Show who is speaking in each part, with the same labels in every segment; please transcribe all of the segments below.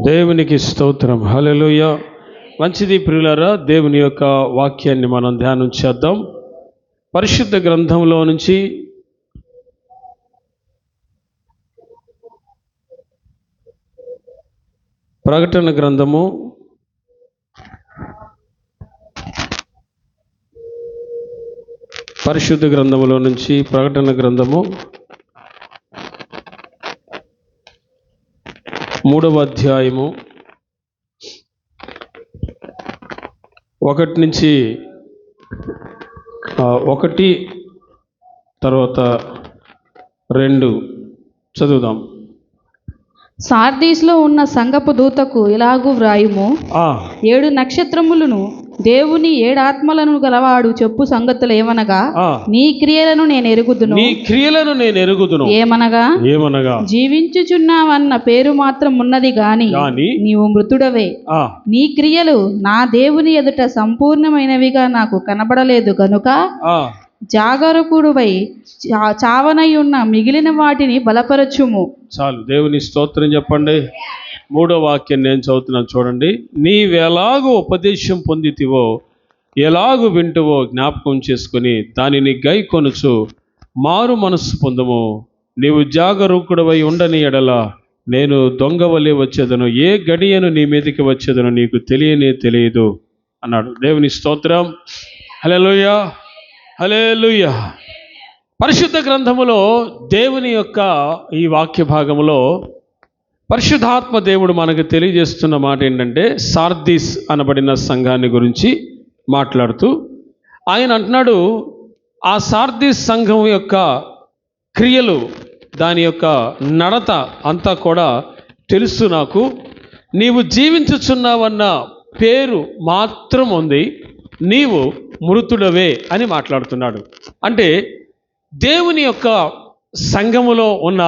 Speaker 1: దేవునికి స్తోత్రం. హల్లెలూయా. మంచిది ప్రియులారా, దేవుని యొక్క వాక్యాన్ని మనం ధ్యానం చేద్దాం. పరిశుద్ధ గ్రంథంలో నుంచి ప్రకటన గ్రంథము 3వ అధ్యాయము 1 నుంచి 1 తర్వాత 2 చదువుదాం.
Speaker 2: సార్దీస్లో ఉన్న సంఘపు దూతకు ఇలాగు వ్రాయుము, 7 నక్షత్రములను దేవుని 7 ఆత్మలను గలవాడు చెప్పు సంగతులు ఏమనగా, నీ క్రియలను నేను ఎరుగుదును. ఏమనగా జీవించుచున్నావన్న పేరు మాత్రం ఉన్నది గాని నీవు మృతుడవే. నీ క్రియలు నా దేవుని ఎదుట సంపూర్ణమైనవిగా నాకు కనబడలేదు గనుక జాగరూకుడువై చావనై ఉన్న మిగిలిన వాటిని బలపరచుము.
Speaker 1: చాలు, దేవుని స్తోత్రం చెప్పండి. 3వ వాక్యం నేను చదువుతున్నాను, చూడండి. నీవెలాగూ ఉపదేశం పొందితివో, ఎలాగూ వింటువో జ్ఞాపకం చేసుకుని దానిని గైకొనుచు మారు మనస్సు పొందుము. నీవు జాగరూకుడవై ఉండని ఎడల నేను దొంగవలే వచ్చేదను, ఏ గడియను నీ మీదకి వచ్చేదను నీకు తెలియదు అన్నాడు. దేవుని స్తోత్రం. హల్లెలూయా, హల్లెలూయా. పరిశుద్ధ గ్రంథములో దేవుని యొక్క ఈ వాక్య భాగములో పరిశుద్ధాత్మ దేవుడు మనకు తెలియజేస్తున్న మాట ఏంటంటే, సార్దీస్ అనబడిన సంఘాన్ని గురించి మాట్లాడుతూ ఆయన అంటున్నాడు, ఆ సార్దీస్ సంఘం యొక్క క్రియలు, దాని యొక్క నడత అంతా కూడా తెలుసు నాకు. నీవు జీవించుచున్నావన్న పేరు మాత్రం ఉంది, నీవు మృతుడవే అని మాట్లాడుతున్నాడు. అంటే దేవుని యొక్క సంఘములో ఉన్న,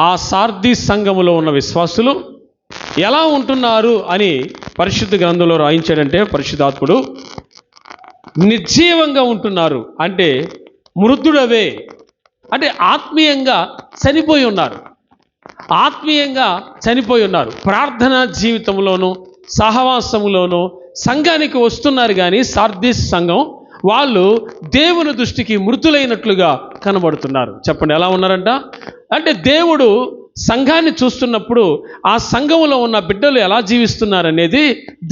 Speaker 1: ఆ సార్దీస్ సంఘములో ఉన్న విశ్వాసులు ఎలా ఉంటున్నారు అని పరిశుద్ధ గ్రంథంలో రాయించాడంటే, పరిశుద్ధాత్ముడు నిర్జీవంగా ఉంటున్నారు. అంటే మృతుడవే అంటే ఆత్మీయంగా చనిపోయి ఉన్నారు. ప్రార్థనా జీవితంలోనూ సహవాసములోనూ సంఘానికి వస్తున్నారు, కానీ సార్దీస్ సంఘం వాళ్ళు దేవుని దృష్టికి మృతులైనట్లుగా కనబడుతున్నారు. చెప్పండి, ఎలా ఉన్నారంట? అంటే దేవుడు సంఘాన్ని చూస్తున్నప్పుడు ఆ సంఘంలో ఉన్న బిడ్డలు ఎలా జీవిస్తున్నారనేది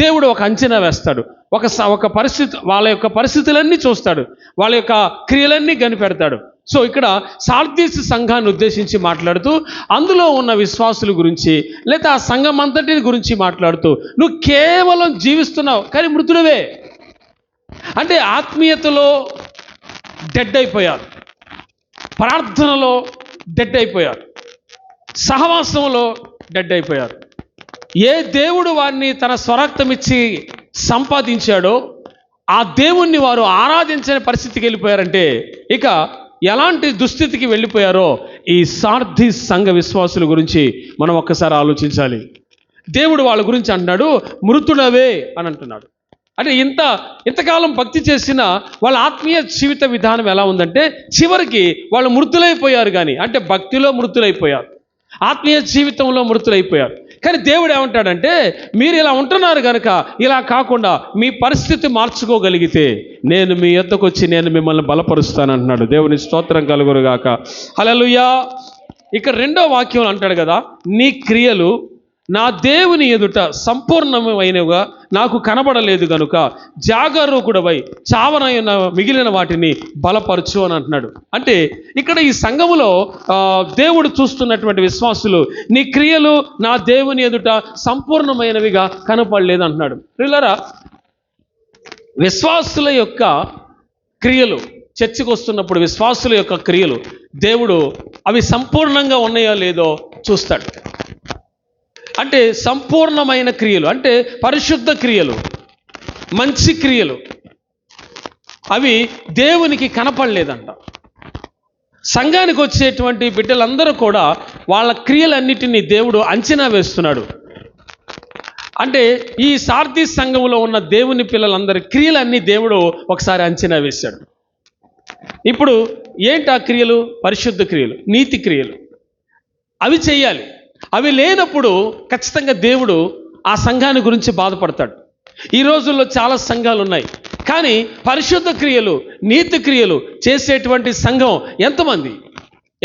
Speaker 1: దేవుడు ఒక అంచనా వేస్తాడు. ఒక పరిస్థితి, వాళ్ళ యొక్క పరిస్థితులన్నీ చూస్తాడు, వాళ్ళ యొక్క క్రియలన్నీ కనిపెడతాడు. సో ఇక్కడ సార్దీస్ సంఘాన్ని ఉద్దేశించి మాట్లాడుతూ అందులో ఉన్న విశ్వాసుల గురించి, లేదా ఆ సంఘం అంతటిని గురించి మాట్లాడుతూ, నువ్వు కేవలం జీవిస్తున్నావు కానీ మృతుడవే. అంటే ఆత్మీయతలో డెడ్ అయిపోయారు, ప్రార్థనలో డెడ్ అయిపోయారు, సహవాసంలో డెడ్ అయిపోయారు. ఏ దేవుడు వారిని తన స్వరక్తమిచ్చి సంపాదించాడో ఆ దేవుణ్ణి వారు ఆరాధించని పరిస్థితికి వెళ్ళిపోయారంటే, ఇక ఎలాంటి దుస్థితికి వెళ్ళిపోయారో ఈ సార్దీస్ సంఘ విశ్వాసుల గురించి మనం ఒక్కసారి ఆలోచించాలి. దేవుడు వాళ్ళ గురించి అంటున్నాడు, మృతుడవే అని అంటున్నాడు. అంటే ఇంతకాలం భక్తి చేసిన వాళ్ళ ఆత్మీయ జీవిత విధానం ఎలా ఉందంటే, చివరికి వాళ్ళు మృతులైపోయారు. కానీ అంటే భక్తిలో మృతులైపోయారు, ఆత్మీయ జీవితంలో మృతులైపోయారు. కానీ దేవుడు ఏమంటాడంటే, మీరు ఇలా ఉంటున్నారు కనుక ఇలా కాకుండా మీ పరిస్థితి మార్చుకోగలిగితే నేను మీ యొద్దకు వచ్చి నేను మిమ్మల్ని బలపరుస్తానంటున్నాడు. దేవుని స్తోత్రం కలుగురుగాక. హల్లెలూయా. ఇక 2వ వాక్యం అంటాడు కదా, నీ క్రియలు నా దేవుని ఎదుట సంపూర్ణమైనవిగా నాకు కనబడలేదు గనుక జాగరూకుడవై చావనై ఉన్న మిగిలిన వాటిని బలపరచు అని అంటున్నాడు. అంటే ఇక్కడ ఈ సంఘములో దేవుడు చూస్తున్నటువంటి విశ్వాసులు, నీ క్రియలు నా దేవుని ఎదుట సంపూర్ణమైనవిగా కనపడలేదు అంటున్నాడు. ప్రియులారా, విశ్వాసుల యొక్క క్రియలు, చర్చకు వస్తున్నప్పుడు విశ్వాసుల యొక్క క్రియలు దేవుడు అవి సంపూర్ణంగా ఉన్నాయో లేదో చూస్తాడు. అంటే సంపూర్ణమైన క్రియలు అంటే పరిశుద్ధ క్రియలు, మంచి క్రియలు, అవి దేవునికి కనపడలేదంట. సంఘానికి వచ్చేటువంటి బిడ్డలందరూ కూడా వాళ్ళ క్రియలన్నిటినీ దేవుడు అంచనా వేస్తున్నాడు. అంటే ఈ సార్దీస్ సంఘంలో ఉన్న దేవుని పిల్లలందరి క్రియలన్నీ దేవుడు ఒకసారి అంచనా వేశాడు. ఇప్పుడు ఏంటి ఆ క్రియలు? పరిశుద్ధ క్రియలు, నీతి క్రియలు. అవి చేయాలి. అవి లేనప్పుడు ఖచ్చితంగా దేవుడు ఆ సంఘాన్ని గురించి బాధపడతాడు. ఈ రోజుల్లో చాలా సంఘాలు ఉన్నాయి, కానీ పరిశుద్ధ క్రియలు, నీతి క్రియలు చేసేటువంటి సంఘం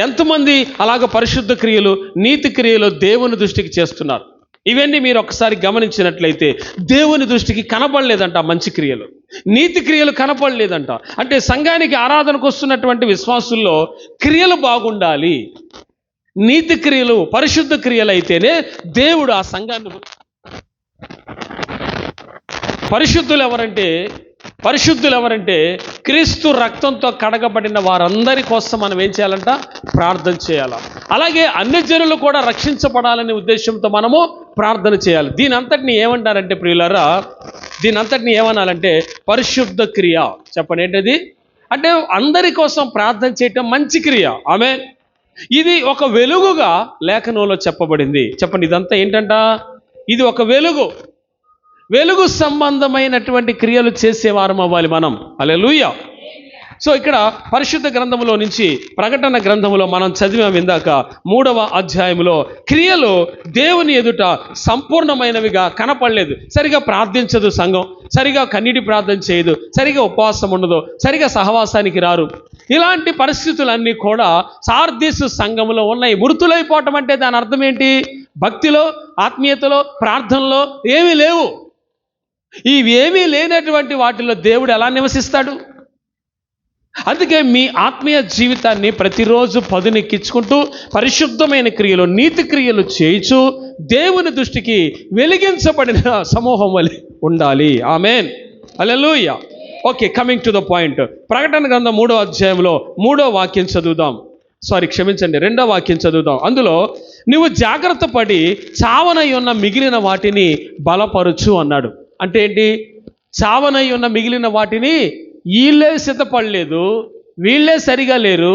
Speaker 1: ఎంతమంది అలాగ పరిశుద్ధ క్రియలు, నీతి క్రియలు దేవుని దృష్టికి చేస్తున్నారు? ఇవన్నీ మీరు ఒకసారి గమనించినట్లయితే దేవుని దృష్టికి కనపడలేదంట ఆ మంచి క్రియలు, నీతి క్రియలు కనపడలేదంట. అంటే సంఘానికి ఆరాధనకు వస్తున్నటువంటి విశ్వాసుల్లో క్రియలు బాగుండాలి, నీతి క్రియలు, పరిశుద్ధ క్రియలు అయితేనే దేవుడు ఆ సంఘాన్ని. పరిశుద్ధులు ఎవరంటే క్రీస్తు రక్తంతో కడగబడిన వారందరి కోసం మనం ఏం చేయాలంట? ప్రార్థన చేయాలి. అలాగే అన్ని జనులు కూడా రక్షించబడాలనే ఉద్దేశంతో మనము ప్రార్థన చేయాలి. దీని అంతటిని ఏమంటారంటే ప్రియులారా, దీని అంతటిని ఏమనాలంటే పరిశుద్ధ క్రియ. చెప్పండి ఏంటది? అంటే అందరి కోసం ప్రార్థన చేయటం మంచి క్రియ. ఆమేన్. ఇది ఒక వెలుగుగా లేఖనంలో చెప్పబడింది. చెప్పండి, ఇదంతా ఏంటంట? ఇది ఒక వెలుగు సంబంధమైనటువంటి క్రియలు చేసేవారం అవ్వాలి మనం. హల్లెలూయా. సో ఇక్కడ పరిశుద్ధ గ్రంథంలో నుంచి ప్రకటన గ్రంథంలో మనం చదివాం ఇందాక 3వ అధ్యాయంలో, క్రియలు దేవుని ఎదుట సంపూర్ణమైనవిగా కనపడలేదు. సరిగా ప్రార్థించదు సంఘం, సరిగా కన్నీటి ప్రార్థన చేయదు, సరిగా ఉపవాసం ఉండదు, సరిగా సహవాసానికి రారు. ఇలాంటి పరిస్థితులన్నీ కూడా సార్దీసు సంఘంలో ఉన్నాయి. మృతులైపోవటం అంటే దాని అర్థం ఏంటి? భక్తిలో, ఆత్మీయతలో, ప్రార్థనలో ఏమీ లేవు. ఇవేమీ లేనటువంటి వాటిలో దేవుడు ఎలా నివసిస్తాడు? అందుకే మీ ఆత్మీయ జీవితాన్ని ప్రతిరోజు పదునెక్కించుకుంటూ పరిశుద్ధమైన క్రియలు, నీతి క్రియలు చేయించు దేవుని దృష్టికి వెలిగించబడిన సమూహం వలె ఉండాలి. Amen. Hallelujah. Okay, coming to the point. ప్రకటన గ్రంథం 3వ అధ్యాయంలో 3వ వాక్యం చదువుదాం. 2వ వాక్యం చదువుదాం. అందులో నువ్వు జాగ్రత్త పడి చావనై ఉన్న మిగిలిన వాటిని బలపరచు అన్నాడు. అంటే ఏంటి? చావనై ఉన్న మిగిలిన వాటిని వీళ్ళే సిద్ధపడలేదు, వీళ్ళే సరిగా లేరు,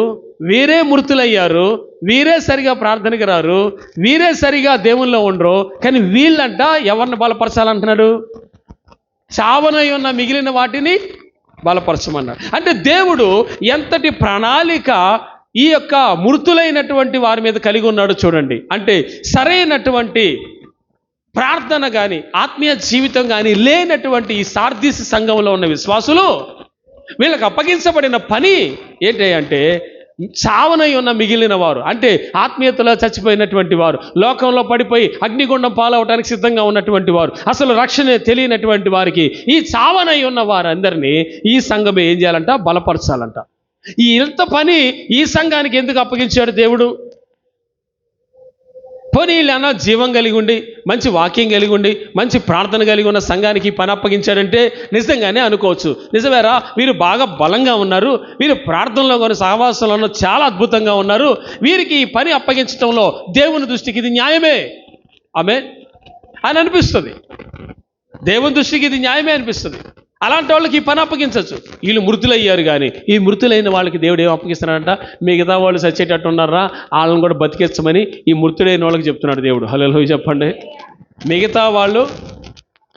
Speaker 1: వీరే మృతులయ్యారు, వీరే సరిగా ప్రార్థనకి రారు, వీరే సరిగా దేవుల్లో ఉండరు, కానీ వీళ్ళంట ఎవరిని బలపరచాలంటున్నాడు? చావనై ఉన్న మిగిలిన వాటిని బలపరచమన్నాడు. అంటే దేవుడు ఎంతటి ప్రణాళిక ఈ యొక్క మృతులైనటువంటి వారి మీద కలిగి ఉన్నాడు చూడండి. అంటే సరైనటువంటి ప్రార్థన కానీ, ఆత్మీయ జీవితం కానీ లేనటువంటి ఈ సార్దీసు సంఘంలో ఉన్న విశ్వాసులు, వీళ్ళకి అప్పగించబడిన పని ఏంటి అంటే చావనై ఉన్న మిగిలిన వారు, అంటే ఆత్మీయతలో చచ్చిపోయినటువంటి వారు, లోకంలో పడిపోయి అగ్నిగుండం పాలవటానికి సిద్ధంగా ఉన్నటువంటి వారు, అసలు రక్షణ తెలియనటువంటి వారికి, ఈ చావనై ఉన్న వారందరినీ ఈ సంఘం ఏం చేయాలంట? బలపరచాలంట. ఈ ఇంత పని ఈ సంఘానికి ఎందుకు అప్పగించాడు దేవుడు? పోనీ వీళ్ళన్నా జీవం కలిగి ఉండి, మంచి వాక్యం కలిగి ఉండి, మంచి ప్రార్థన కలిగి ఉన్న సంఘానికి పని అప్పగించాడంటే నిజంగానే అనుకోవచ్చు, నిజమేరా వీరు బాగా బలంగా ఉన్నారు, వీరు ప్రార్థనలో కొన్ని సహవాసంలో చాలా అద్భుతంగా ఉన్నారు, వీరికి ఈ పని అప్పగించడంలో దేవుని దృష్టికి ఇది న్యాయమే ఆమేన్ అని అనిపిస్తుంది. దేవుని దృష్టికి ఇది న్యాయమే అనిపిస్తుంది. అలాంటి వాళ్ళకి ఈ పని అప్పగించవచ్చు. వీళ్ళు మృతులయ్యారు, కానీ ఈ మృతులైన వాళ్ళకి దేవుడు ఏం అప్పగిస్తున్నాడంట? మిగతా వాళ్ళు చచ్చేటట్టు ఉన్నారా, వాళ్ళని కూడా బతికించమని ఈ మృతులైన వాళ్ళకి చెప్తున్నాడు దేవుడు. హల్లెలూయా చెప్పండి. మిగతా వాళ్ళు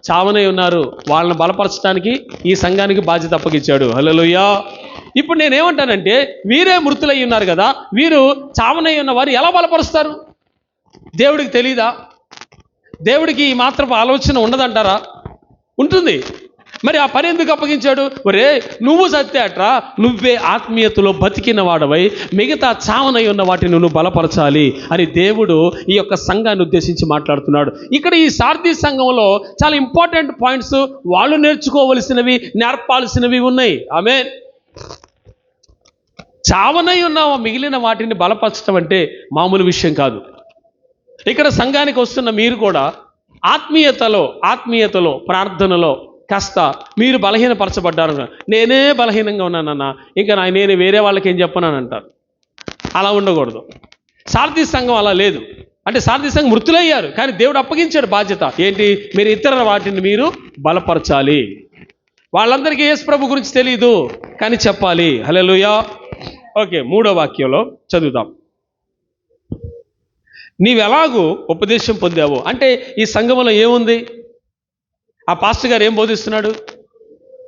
Speaker 1: చావనై ఉన్నారు, వాళ్ళని బలపరచడానికి ఈ సంఘానికి బాధ్యత అప్పగించాడు. హల్లెలూయా. ఇప్పుడు నేనేమంటానంటే, వీరే మృతులై ఉన్నారు కదా, వీరు చావనై ఉన్న వారు ఎలా బలపరుస్తారు? దేవుడికి తెలీదా? దేవుడికి ఈ మాత్రపు ఆలోచన ఉండదంటారా? ఉంటుంది. మరి ఆ పని ఎందుకు అప్పగించాడు? ఒరే నువ్వు సత్యాట్రా, నువ్వే ఆత్మీయతలో బతికిన వాడవై మిగతా చావనై ఉన్న వాటిని నువ్వు బలపరచాలి అని దేవుడు ఈ యొక్క సంఘాన్ని ఉద్దేశించి మాట్లాడుతున్నాడు. ఇక్కడ ఈ సార్దీస్ సంఘంలో చాలా ఇంపార్టెంట్ పాయింట్స్, వాళ్ళు నేర్చుకోవలసినవి, నేర్పాల్సినవి ఉన్నాయి. ఆమేన్. చావనై ఉన్న మిగిలిన వాటిని బలపరచడం అంటే మామూలు విషయం కాదు. ఇక్కడ సంఘానికి వస్తున్న మీరు కూడా ఆత్మీయతలో ప్రార్థనలో కాస్త మీరు బలహీనపరచబడ్డారు. నేనే బలహీనంగా ఉన్నానన్నా, ఇంకా నేను వేరే వాళ్ళకి ఏం చెప్పనని అంటారు. అలా ఉండకూడదు. సార్దీస్ సంఘం అలా లేదు. అంటే సార్దీస్ సంఘం మృతులయ్యారు, కానీ దేవుడు అప్పగించాడు బాధ్యత ఏంటి? మీరు ఇతర వాటిని మీరు బలపరచాలి. వాళ్ళందరికీ యేసు ప్రభు గురించి తెలియదు, కానీ చెప్పాలి. హల్లెలూయా. ఓకే, 3వ వాక్యంలో చదువుదాం. నీవెలాగూ ఉపదేశం పొందావు అంటే ఈ సంఘంలో ఏముంది? ఆ పాస్టర్ గారు ఏం బోధిస్తున్నాడు?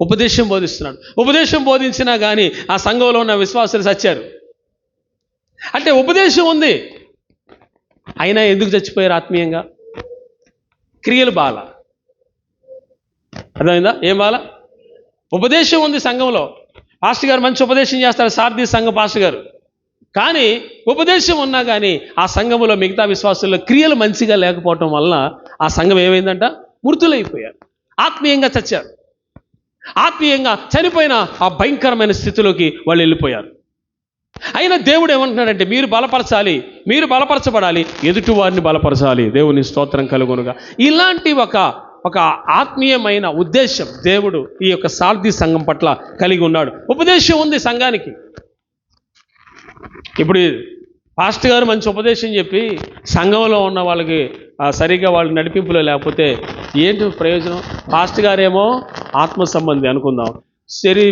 Speaker 1: ఉపదేశం బోధిస్తున్నాడు. ఉపదేశం బోధించినా కానీ ఆ సంఘంలో ఉన్న విశ్వాసులు చచ్చారు. అంటే ఉపదేశం ఉంది, అయినా ఎందుకు చచ్చిపోయారు ఆత్మీయంగా? క్రియలు బాల. అర్థమైందా? ఏం బాల? ఉపదేశం ఉంది సంఘంలో. పాస్టర్ గారు మంచి ఉపదేశం చేస్తారు, సారథి సంఘం పాస్టర్ గారు. కానీ ఉపదేశం ఉన్నా కానీ ఆ సంఘములో మిగతా విశ్వాసుల్లో క్రియలు మంచిగా లేకపోవటం వలన ఆ సంఘం ఏమైందంట? మృతులైపోయారు, ఆత్మీయంగా చచ్చారు. ఆత్మీయంగా చనిపోయిన ఆ భయంకరమైన స్థితిలోకి వాళ్ళు వెళ్ళిపోయారు. అయినా దేవుడు ఏమంటున్నాడంటే మీరు బలపరచాలి, మీరు బలపరచబడాలి, ఎదుటి వారిని బలపరచాలి. దేవుని స్తోత్రం కలుగునుగా. ఇలాంటి ఒక ఆత్మీయమైన ఉద్దేశం దేవుడు ఈ యొక్క సారథి సంఘం పట్ల కలిగి ఉన్నాడు. ఉపదేశం ఉంది సంఘానికి. ఇప్పుడు పాస్టర్ గారు మంచి ఉపదేశం చెప్పి సంఘంలో ఉన్న వాళ్ళకి సరిగ్గా వాళ్ళు నడిపింపులో లేకపోతే ఏంటి ప్రయోజనం? పాస్టర్ గారేమో ఆత్మ సంబంధి అనుకుందాం,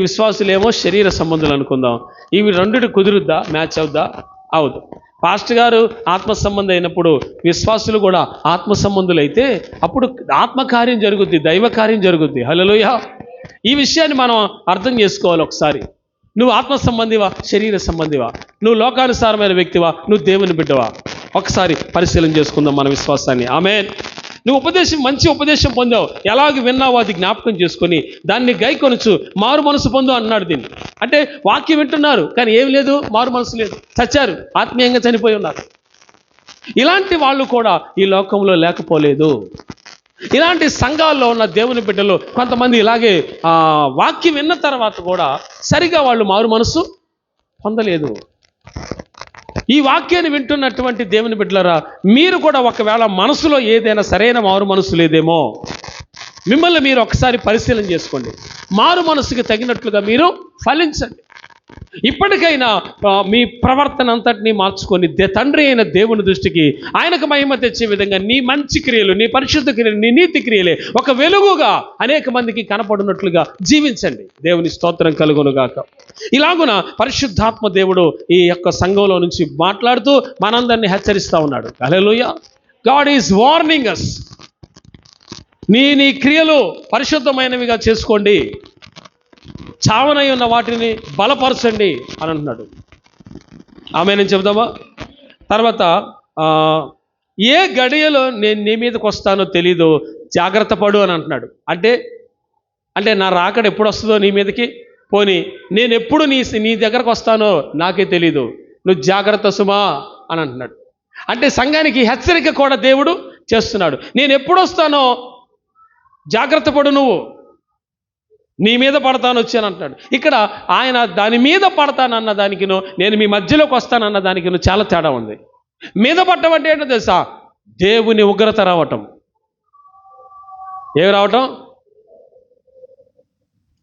Speaker 1: విశ్వాసులేమో శరీర సంబంధులు అనుకుందాం. ఇవి రెండిటి కుదురుద్దా? మ్యాచ్ అవుద్దా? అవుదు. పాస్టర్ గారు ఆత్మ సంబంధి అయినప్పుడు విశ్వాసులు కూడా ఆత్మ సంబంధులు అయితే అప్పుడు ఆత్మకార్యం జరుగుద్ది, దైవ కార్యం జరుగుద్ది. హల్లెలూయా. ఈ విషయాన్ని మనం అర్థం చేసుకోవాలి ఒకసారి. నువ్వు ఆత్మ సంబంధివా, శరీర సంబంధివా? నువ్వు లోకానుసారమైన వ్యక్తివా, నువ్వు దేవుని బిడ్డవా? ఒకసారి పరిశీలన చేసుకుందాం మన విశ్వాసాన్ని. ఆమేన్. నువ్వు మంచి ఉపదేశం పొందావు, ఎలాగ విన్నావో అది జ్ఞాపకం చేసుకొని దాన్ని గైకొనొచ్చు, మారు మనసు పొందు అన్నాడు దీన్ని. అంటే వాక్యం వింటున్నారు కానీ ఏం లేదు, మారు మనసు లేదు, చచ్చారు, ఆత్మీయంగా చనిపోయి ఉన్నారు. ఇలాంటి వాళ్ళు కూడా ఈ లోకంలో లేకపోలేదు. ఇలాంటి సంఘాల్లో ఉన్న దేవుని బిడ్డలు కొంతమంది ఇలాగే వాక్యం విన్న తర్వాత కూడా సరిగా వాళ్ళు మారు మనసు పొందలేదు. ఈ వాక్యాన్ని వింటున్నటువంటి దేవుని బిడ్డలారా, మీరు కూడా ఒకవేళ మనసులో ఏదైనా సరైన మారు మనసు లేదేమో మిమ్మల్ని మీరు ఒకసారి పరిశీలన చేసుకోండి. మారు మనసుకి తగినట్లుగా మీరు ఫలించండి. ఇప్పటికైనా మీ ప్రవర్తన అంతటినీ మార్చుకొని తండ్రి అయిన దేవుని దృష్టికి ఆయనకు మహిమ తెచ్చే విధంగా నీ మంచి క్రియలు, నీ పరిశుద్ధ క్రియలు, నీ నీతి క్రియలే ఒక వెలుగుగా అనేక మందికి కనపడినట్లుగా జీవించండి. దేవుని స్తోత్రం కలుగునుగాక. ఇలాగున పరిశుద్ధాత్మ దేవుడు ఈ యొక్క సంఘంలో నుంచి మాట్లాడుతూ మనందరినీ హెచ్చరిస్తూ ఉన్నాడు. హల్లెలూయా. గాడ్ ఈజ్ వార్నింగ్ అస్. నీ క్రియలు పరిశుద్ధమైనవిగా చేసుకోండి, చావనై ఉన్న వాటిని బలపరచండి అని అంటున్నాడు. ఆమేన్ చెబుదామా? తర్వాత ఏ గడియలో నేను నీ మీదకి వస్తానో తెలీదు, జాగ్రత్త పడు అని అంటున్నాడు. అంటే నా రాకడ ఎప్పుడు వస్తుందో నీ మీదకి, పోనీ నేను ఎప్పుడు నీ దగ్గరకు వస్తానో నాకే తెలీదు, నువ్వు జాగ్రత్త సుమా అని అంటున్నాడు. అంటే సంఘానికి హెచ్చరిక కూడా దేవుడు చేస్తున్నాడు. నేను ఎప్పుడు వస్తానో జాగ్రత్త పడు, నువ్వు నీ మీద పడతాను వచ్చాను అంటున్నాడు. ఇక్కడ ఆయన దాని మీద పడతానన్న దానికిను నేను మీ మధ్యలోకి వస్తానన్న దానికిను చాలా తేడా ఉంది. మీద పట్టడం అంటే ఏంటో తెలుసా? దేవుని ఉగ్రత రావటం. ఏమి రావటం?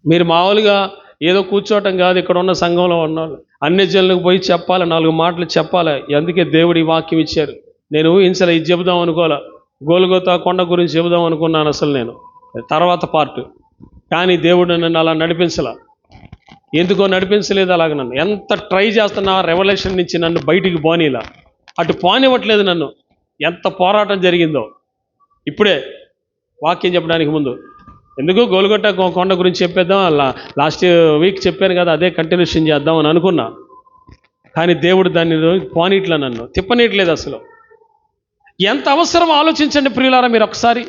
Speaker 1: మీరు మామూలుగా ఏదో కూర్చోవటం కాదు. ఇక్కడ ఉన్న సంఘంలో ఉన్నవాళ్ళు అన్ని జనులకు పోయి చెప్పాలి, 4 మాటలు చెప్పాలి. అందుకే దేవుడు ఈ వాక్యం ఇచ్చారు. నేను ఊహించలే, ఇది చెబుదాం అనుకోలే. గోల్గోతా కొండ గురించి చెబుదాం అనుకున్నాను అసలు నేను, తర్వాత పార్ట్. కానీ దేవుడు నన్ను అలా నడిపించలా. ఎందుకో నడిపించలేదు అలాగ. నన్ను ఎంత ట్రై చేస్తున్నా రెవల్యూషన్ నుంచి నన్ను బయటికి పోనీలా, అటు పోనివ్వట్లేదు నన్ను. ఎంత పోరాటం జరిగిందో. ఇప్పుడే వాక్యం చెప్పడానికి ముందు ఎందుకు గోల్గొట్ట కొండ గురించి చెప్పేద్దాం, లాస్ట్ వీక్ చెప్పాను కదా, అదే కంటిన్యూషన్ చేద్దాం అని అనుకున్నా. కానీ దేవుడు దాన్ని పోనీట్లా, నన్ను తిప్పనీయట్లేదు అసలు. ఎంత అవసరం ఆలోచించండి ప్రియులారా మీరు ఒకసారి.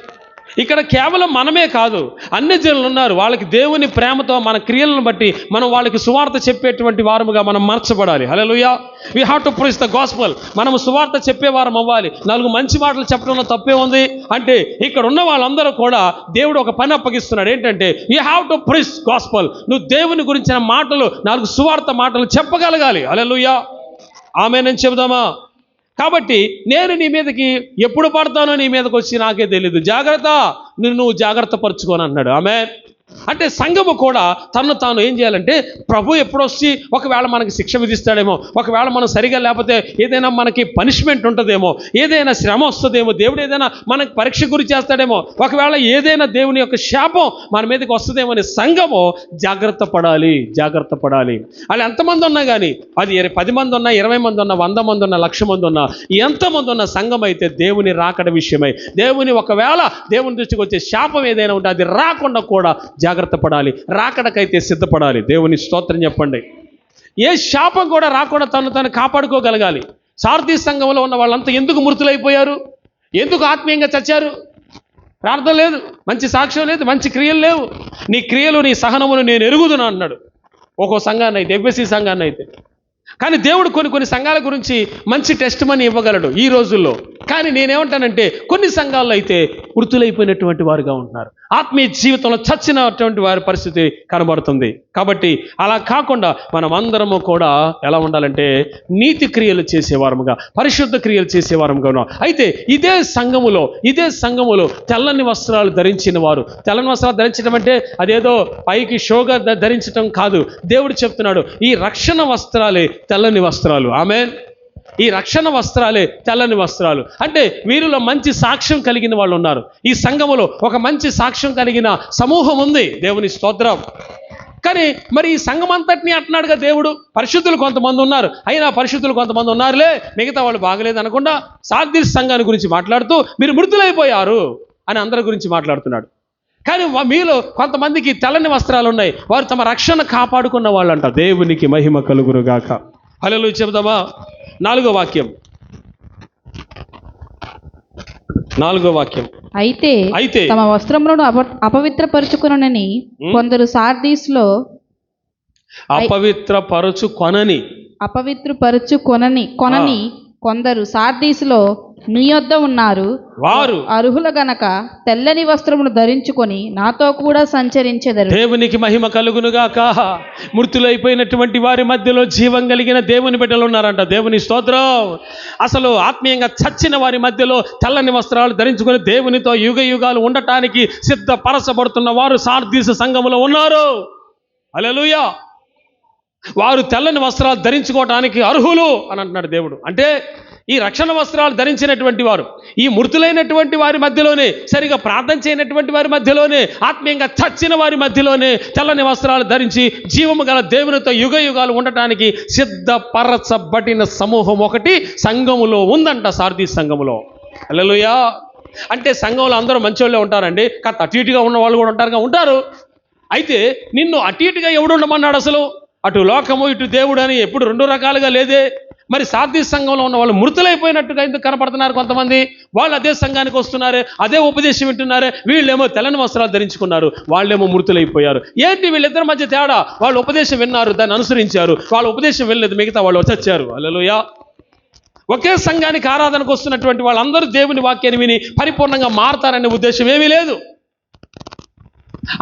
Speaker 1: ఇక్కడ కేవలం మనమే కాదు, అన్ని జనులు ఉన్నారు. వాళ్ళకి దేవుని ప్రేమతో మన క్రియలను బట్టి మనం వాళ్ళకి సువార్త చెప్పేటువంటి వారముగా మనం మార్చబడాలి. Hallelujah. We have to preach the gospel. మనము సువార్త చెప్పేవారం అవ్వాలి. 4 మంచి మాటలు చెప్పడంలో తప్పే ఉంది. అంటే ఇక్కడ ఉన్న వాళ్ళందరూ కూడా దేవుడు ఒక పని అప్పగిస్తున్నాడు. ఏంటంటే you have to preach gospel. నువ్వు దేవుని గురించిన మాటలు, 4 సువార్త మాటలు చెప్పగలగాలి. హల్లెలూయా. ఆమేన్ అని చెబుదామా? కాబట్టి నేను నీ మీదకి ఎప్పుడు పడతానో నీ మీదకి వచ్చి నాకే తెలీదు, జాగ్రత్త, నువ్వు జాగ్రత్త పరుచుకోని అన్నాడు. ఆమేన్. అంటే సంఘము కూడా తను తాను ఏం చేయాలంటే, ప్రభు ఎప్పుడు వచ్చి ఒకవేళ మనకి శిక్ష విధిస్తాడేమో, ఒకవేళ మనం సరిగా లేకపోతే ఏదైనా మనకి పనిష్మెంట్ ఉంటుందేమో, ఏదైనా శ్రమ వస్తుందేమో, దేవుడు ఏదైనా మనకి పరీక్ష గురి చేస్తాడేమో, ఒకవేళ ఏదైనా దేవుని యొక్క శాపం మన మీదకి వస్తుందేమో అని సంఘము జాగ్రత్త పడాలి, జాగ్రత్త పడాలి. వాళ్ళు ఎంతమంది ఉన్నా కానీ, అది 10 మంది ఉన్నా, 20 మంది ఉన్నా, 100 మంది ఉన్నా, 1,00,000 మంది ఉన్నా, ఎంతమంది ఉన్న సంఘం అయితే దేవుని రాకడ విషయమై ఒకవేళ దేవుని దృష్టికి వచ్చే శాపం ఏదైనా ఉంటే అది రాకుండా కూడా జాగ్రత్త పడాలి, రాకడకైతే సిద్ధపడాలి. దేవుని స్తోత్రం చెప్పండి. ఏ శాపం కూడా రాకుండా తను కాపాడుకోగలగాలి. సారథి సంఘంలో ఉన్న వాళ్ళంతా ఎందుకు మృతులైపోయారు? ఎందుకు ఆత్మీయంగా చచ్చారు? ప్రార్థన లేదు, మంచి సాక్ష్యం లేదు, మంచి క్రియలు లేవు. నీ క్రియలు నీ సహనమును నేను ఎరుగుదును అన్నాడు ఒక్కో సంఘాన్ని అయితే, ఎఫ్ఎస్సి సంఘాన్ని అయితే. కానీ దేవుడు కొన్ని సంఘాల గురించి మంచి టెస్ట్ మనీ ఇవ్వగలడు ఈ రోజుల్లో. కానీ నేనేమంటానంటే కొన్ని సంఘాల్లో అయితే మృతులైపోయినటువంటి వారుగా ఉంటున్నారు, ఆత్మీయ జీవితంలో చచ్చినటువంటి వారి పరిస్థితి కనబడుతుంది. కాబట్టి అలా కాకుండా మనం అందరము కూడా ఎలా ఉండాలంటే నీతి క్రియలు చేసేవారముగా, పరిశుద్ధ క్రియలు చేసేవారముగా ఉన్నాం. అయితే ఇదే సంఘములో తెల్లని వస్త్రాలు ధరించిన వారు, తెల్లని వస్త్రాలు ధరించడం అంటే అదేదో పైకి షోగా ధరించడం కాదు. దేవుడు చెప్తున్నాడు ఈ రక్షణ వస్త్రాలే తెల్లని వస్త్రాలు. ఆమేన్. ఈ రక్షణ వస్త్రాలే తెల్లని వస్త్రాలు. అంటే వీరిలో మంచి సాక్ష్యం కలిగిన వాళ్ళు ఉన్నారు. ఈ సంఘములో ఒక మంచి సాక్ష్యం కలిగిన సమూహం ఉంది. దేవుని స్తోత్రం. కానీ మరి ఈ సంఘం అంతటినీ అంటున్నాడుగా దేవుడు. పరిశుద్ధులు కొంతమంది ఉన్నారు, అయినా పరిశుద్ధులు కొంతమంది ఉన్నారులే, మిగతా వాళ్ళు బాగలేదు అనకుండా సార్దీస్ సంఘాన్ని గురించి మాట్లాడుతూ మీరు మృతులైపోయారు అని అందరి గురించి మాట్లాడుతున్నాడు. కానీ మీలో కొంతమందికి తెల్లని వస్త్రాలు ఉన్నాయి, వారు తమ రక్షణ కాపాడుకున్న వాళ్ళు అంట. దేవునికి మహిమ కలుగునుగాక. హల్లెలూయా చెబుదామా? 4వ వాక్యం.
Speaker 2: అయితే తమ వస్త్రములను అపవిత్రపరుచుకొనని కొందరు సార్దీస్లో కొనని కొందరు సార్దీసులో నీ యొద్ద ఉన్నారు.
Speaker 1: వారు
Speaker 2: అర్హుల గనక తెల్లని వస్త్రమును ధరించుకొని నాతో కూడా సంచరించెదరు.
Speaker 1: దేవునికి మహిమ కలుగునుగాక. మృతులైపోయినటువంటి వారి మధ్యలో జీవం కలిగిన దేవుని బిడ్డలు ఉన్నారంట. దేవుని స్తోత్రం. అసలు ఆత్మీయంగా చచ్చిన వారి మధ్యలో తెల్లని వస్త్రాలు ధరించుకొని దేవునితో యుగ యుగాలు ఉండటానికి సిద్ధపరచబడుతున్న వారు సార్దీసు సంఘములో ఉన్నారు. హల్లెలూయా. వారు తెల్లని వస్త్రాలు ధరించుకోవటానికి అర్హులు అని అంటున్నాడు దేవుడు. అంటే ఈ రక్షణ వస్త్రాలు ధరించినటువంటి వారు, ఈ మృతులైనటువంటి వారి మధ్యలోనే, సరిగా ప్రార్థన చేయనటువంటి వారి మధ్యలోనే, ఆత్మీయంగా చచ్చిన వారి మధ్యలోనే తెల్లని వస్త్రాలు ధరించి జీవము గల దేవునితో యుగ యుగాలు ఉండటానికి సిద్ధపరచబడిన సమూహం ఒకటి సంఘములో ఉందంట, సార్దీస్ సంఘములో. హల్లెలూయా. అంటే సంఘంలో అందరూ మంచోళ్ళే ఉంటారండి, కాస్త అటు ఇటుగా ఉన్న వాళ్ళు కూడా ఉంటారు. అయితే నిన్ను అటు ఇటుగా ఎవడు ఉండమన్నాడు? అసలు అటు లోకము ఇటు దేవుడు అని ఎప్పుడు రెండు రకాలుగా లేదే. మరి సార్దీస్ సంఘంలో ఉన్న వాళ్ళు మృతులైపోయినట్టుగా ఎందుకు కనపడుతున్నారు? కొంతమంది వాళ్ళు అదే సంఘానికి వస్తున్నారు, అదే ఉపదేశం వింటున్నారు. వీళ్ళేమో తెల్లని వస్త్రాలు ధరించుకున్నారు, వాళ్ళేమో మృతులైపోయారు. ఏంటి వీళ్ళిద్దరి మధ్య తేడా? వాళ్ళు ఉపదేశం విన్నారు, దాన్ని అనుసరించారు. వాళ్ళ ఉపదేశం వెళ్ళలేదు, మిగతా వాళ్ళు వచ్చారు. హల్లెలూయా. ఒకే సంఘానికి ఆరాధనకు వస్తున్నటువంటి వాళ్ళందరూ దేవుని వాక్యాన్ని విని పరిపూర్ణంగా మారతారనే ఉద్దేశం ఏమీ లేదు.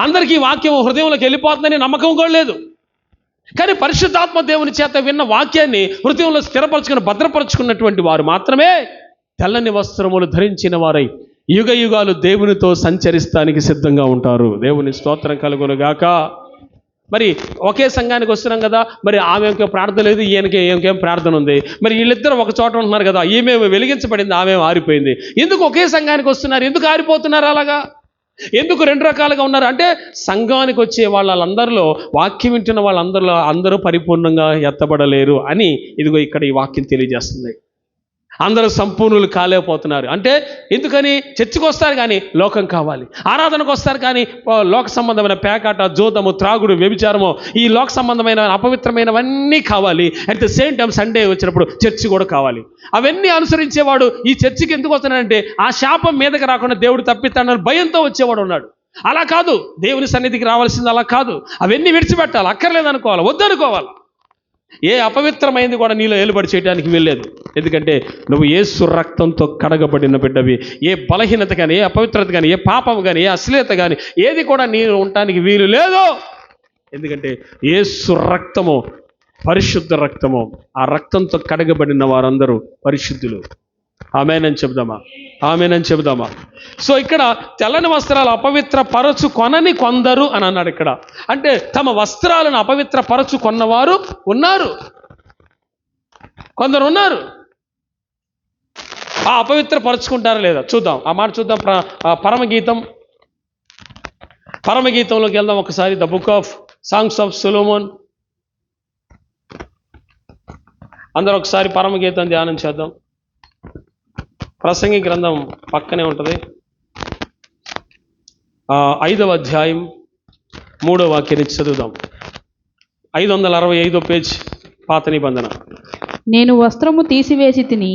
Speaker 1: అందరికీ వాక్యం హృదయంలోకి వెళ్ళిపోతుందని నమ్మకం కూడా లేదు. కానీ పరిశుద్ధాత్మ దేవుని చేత విన్న వాక్యాన్ని హృదయంలో స్థిరపరచుకుని భద్రపరుచుకున్నటువంటి వారు మాత్రమే తెల్లని వస్త్రములు ధరించిన వారై యుగ యుగాలు దేవునితో సంచరిస్తానికి సిద్ధంగా ఉంటారు. దేవుని స్తోత్రం కలుగునుగాక. మరి ఒకే సంఘానికి వస్తున్నాం కదా, మరి ఆమెకి ప్రార్థన లేదు, ఈయనకేం ప్రార్థన ఉంది. మరి వీళ్ళిద్దరు ఒక చోట ఉంటున్నారు కదా, ఈమె వెలిగించబడింది, ఆమె ఆరిపోయింది. ఎందుకు ఒకే సంఘానికి వస్తున్నారు? ఎందుకు ఆరిపోతున్నారు అలాగా? ఎందుకు రెండు రకాలుగా ఉన్నారు అంటే, సంఘానికి వచ్చే వాళ్ళందరిలో, వాక్యం వింటున్న వాళ్ళందరిలో అందరూ పరిపూర్ణంగా ఎత్తబడలేరు అని ఇదిగో ఇక్కడ ఈ వాక్యం తెలియజేస్తుంది. అందరూ సంపూర్ణులు కాలేకపోతున్నారు. అంటే ఎందుకని? చర్చికి వస్తారు కానీ లోకం కావాలి, ఆరాధనకు వస్తారు కానీ లోక సంబంధమైన పేకాట, జోదము, త్రాగుడు, వ్యభిచారము, ఈ లోక సంబంధమైన అపవిత్రమైనవన్నీ కావాలి. At the same time Sunday వచ్చినప్పుడు చర్చి కూడా కావాలి. అవన్నీ అనుసరించేవాడు ఈ చర్చికి ఎందుకు వస్తున్నాడంటే ఆ శాపం మీదకి రాకుండా దేవుడు తప్పిస్తాడని భయంతో వచ్చేవాడు ఉన్నాడు. అలా కాదు, దేవుని సన్నిధికి రావాల్సింది అలా కాదు. అవన్నీ విడిచిపెట్టాలి, అక్కర్లేదనుకోవాలి, వద్దనుకోవాలి. ఏ అపవిత్రమైంది కూడా నీలో ఏలుబడి చేయడానికి వీల్లేదు. ఎందుకంటే నువ్వు యేసు రక్తంతో కడగబడిన బిడ్డవి. ఏ బలహీనత కానీ, ఏ అపవిత్రత కానీ, ఏ పాపం కానీ, ఏ అశ్లీలత కానీ ఏది కూడా నీలో ఉండటానికి వీలు లేదు. ఎందుకంటే యేసు రక్తము పరిశుద్ధ రక్తము. ఆ రక్తంతో కడగబడిన వారందరూ పరిశుద్ధులు. ఆమేనని చెబుదామా? సో ఇక్కడ తెల్లని వస్త్రాలు అపవిత్ర పరచు కొనని కొందరు అని అన్నాడు ఇక్కడ. అంటే తమ వస్త్రాలను అపవిత్ర పరచు కొన్నవారు ఉన్నారు, కొందరు ఉన్నారు. ఆ అపవిత్ర పరుచుకుంటారా లేదా చూద్దాం, ఆ మాట చూద్దాం. పరమగీతంలోకి వెళ్దాం ఒకసారి. The book of songs of Solomon. అందరూ ఒకసారి పరమగీతం ధ్యానం చేద్దాం. ప్రసంగి గ్రంథం పక్కనే ఉంటుంది. 5వ అధ్యాయం 3వ వాక్యాన్ని చదువుదాం. 565 పేజ్, పాత నిబంధన.
Speaker 2: నేను వస్త్రము తీసివేసి తిని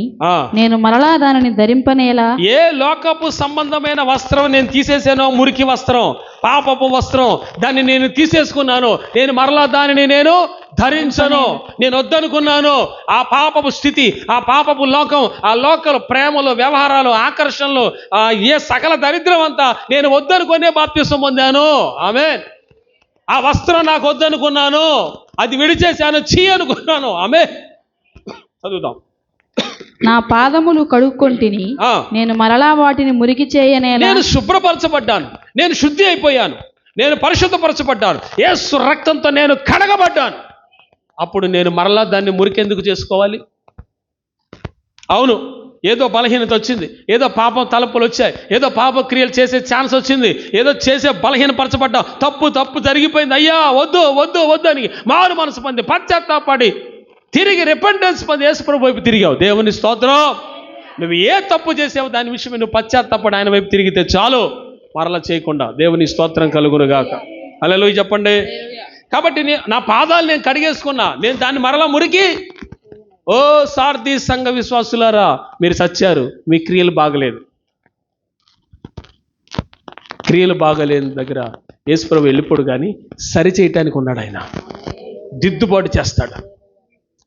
Speaker 2: నేను మరలా దానిని ధరింపనేలా.
Speaker 1: ఏ లోకపు సంబంధమైన వస్త్రం నేను తీసేసానో, మురికి వస్త్రం, పాపపు వస్త్రం, దాన్ని నేను తీసేసుకున్నాను, నేను మరలా దానిని నేను ధరించను. నేను వద్దనుకున్నాను ఆ పాపపు స్థితి, ఆ పాపపు లోకం, ఆ లోకలు, ప్రేమలు, వ్యవహారాలు, ఆకర్షణలు, ఏ సకల దరిద్రం అంతా నేను వద్దనుకునే బాప్తిసం పొందాను. ఆమేన్. ఆ వస్త్రం నాకు వద్దనుకున్నాను, అది విడిచేశాను, చీ అనుకున్నాను. ఆమేన్. చదువుదాం.
Speaker 2: నా పాదములు కడుక్కొంటిని, నేను మరలా వాటిని మురికి చేయనేలా.
Speaker 1: నేను శుభ్రపరచబడ్డాను, నేను శుద్ధి అయిపోయాను, నేను పరిశుద్ధపరచబడ్డాను, యేసు రక్తంతో నేను కడగబడ్డాను. అప్పుడు నేను మరలా దాన్ని మురికెందుకు చేసుకోవాలి? అవును, ఏదో బలహీనత వచ్చింది, ఏదో పాపం తలపులు వచ్చాయి, ఏదో పాప క్రియలు చేసే ఛాన్స్ వచ్చింది, ఏదో చేసే బలహీనపరచబడ్డా, తప్పు జరిగిపోయింది, అయ్యా వద్దు వద్దు వద్దు అని మారు మనసు పొంది పశ్చాత్తాపడి తిరిగి రిపెంటెన్స్ పొంది యేసుప్రభు వైపు తిరిగావు. దేవుని స్తోత్రం. నువ్వు ఏ తప్పు చేసావు దాని విషయమే నువ్వు పశ్చాత్తాపడి ఆయన వైపు తిరిగితే చాలు, మరలా చేయకుండా. దేవుని స్తోత్రం కలుగునుగాక. హల్లెలూయా చెప్పండి. కాబట్టి నా పాదాలు నేను కడిగేసుకున్నా, నేను దాన్ని మరలా మురికి. ఓ సార్ది సంఘ విశ్వాసులారా, మీరు సచ్చారు, మీ క్రియలు బాగలేదు. క్రియలు బాగలేని దగ్గర యేసుప్రభు వెళ్ళిపోడు, కానీ సరి చేయటానికి ఉన్నాడు. ఆయన దిద్దుబాటు చేస్తాడు.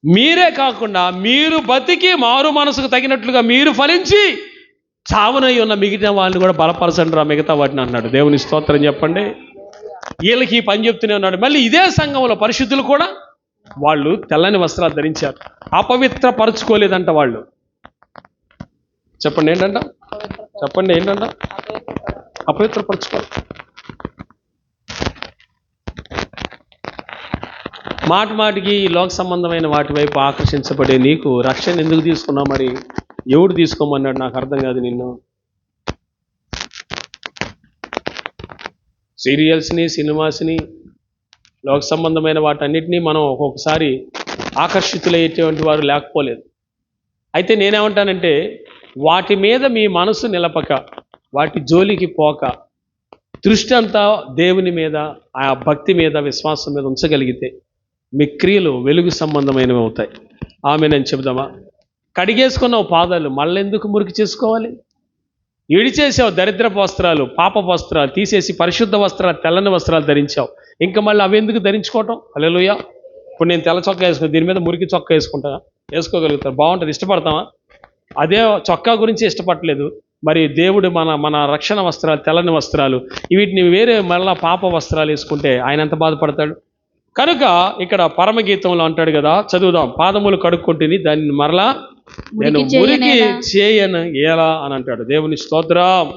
Speaker 1: మీరే కాకుండా మీరు బతికి మారు మనసుకు తగినట్లుగా మీరు ఫలించి చావునై ఉన్న మిగిలిన వాళ్ళని కూడా బలపరచండి రా మిగతా వాటిని అన్నాడు. దేవుని స్తోత్రం చెప్పండి. వీళ్ళకి ఈ పని చెప్తూనే ఉన్నాడు. మళ్ళీ ఇదే సంఘంలో పరిశుద్ధులు కూడా వాళ్ళు తెల్లని వస్త్రాలు ధరించారు, అపవిత్ర పరుచుకోలేదంట. వాళ్ళు చెప్పండి ఏంటంట, చెప్పండి ఏంటంట, అపవిత్ర పరుచుకోవాలి. మాటికి ఈ లోక సంబంధమైన వాటి వైపు ఆకర్షించబడే నీకు రక్షణ ఎందుకు తీసుకున్నావు? మరి ఎవడు తీసుకోమన్నాడు? నాకు అర్థం కాదు. నిన్ను సీరియల్స్ని, సినిమాస్ని, లోక సంబంధమైన వాటన్నిటినీ మనం ఒక్కొక్కసారి ఆకర్షితులయ్యేటువంటి వారు లేకపోలేదు. అయితే నేనేమంటానంటే, వాటి మీద మీ మనసు నిలపక, వాటి జోలికి పోక, దృష్టి అంతా దేవుని మీద, ఆ భక్తి మీద, విశ్వాసం మీద ఉంచగలిగితే మీ క్రియలు వెలుగు సంబంధమైనవి అవుతాయి. ఆమె నేను చెబుదామా? కడిగేసుకున్నావు పాదాలు, మళ్ళీ ఎందుకు మురికి చేసుకోవాలి? విడిచేసావు దరిద్రపు వస్త్రాలు, పాప వస్త్రాలు తీసేసి పరిశుద్ధ వస్త్రాలు, తెల్లని వస్త్రాలు ధరించావు. ఇంకా మళ్ళీ అవి ఎందుకు ధరించుకోవటం? హల్లెలూయా. ఇప్పుడు నేను తెల్ల చొక్కా వేసుకుని దీని మీద మురికి చొక్కా వేసుకుంటా, వేసుకోగలుగుతాను, బాగుంటుంది, ఇష్టపడతామా? అదే చొక్కా గురించి ఇష్టపడలేదు. మరి దేవుడు మన రక్షణ వస్త్రాలు, తెల్లని వస్త్రాలు, వీటిని వేరే మళ్ళా పాప వస్త్రాలు వేసుకుంటే ఆయన ఎంత బాధపడతాడు? కనుక ఇక్కడ పరమగీతంలో అంటాడు కదా, చదువుదాం. పాదములు కడుక్కుంటుని దాన్ని మరలా నేను మురికి చేయను ఎలా అని అంటాడు. దేవుని స్తోత్రం.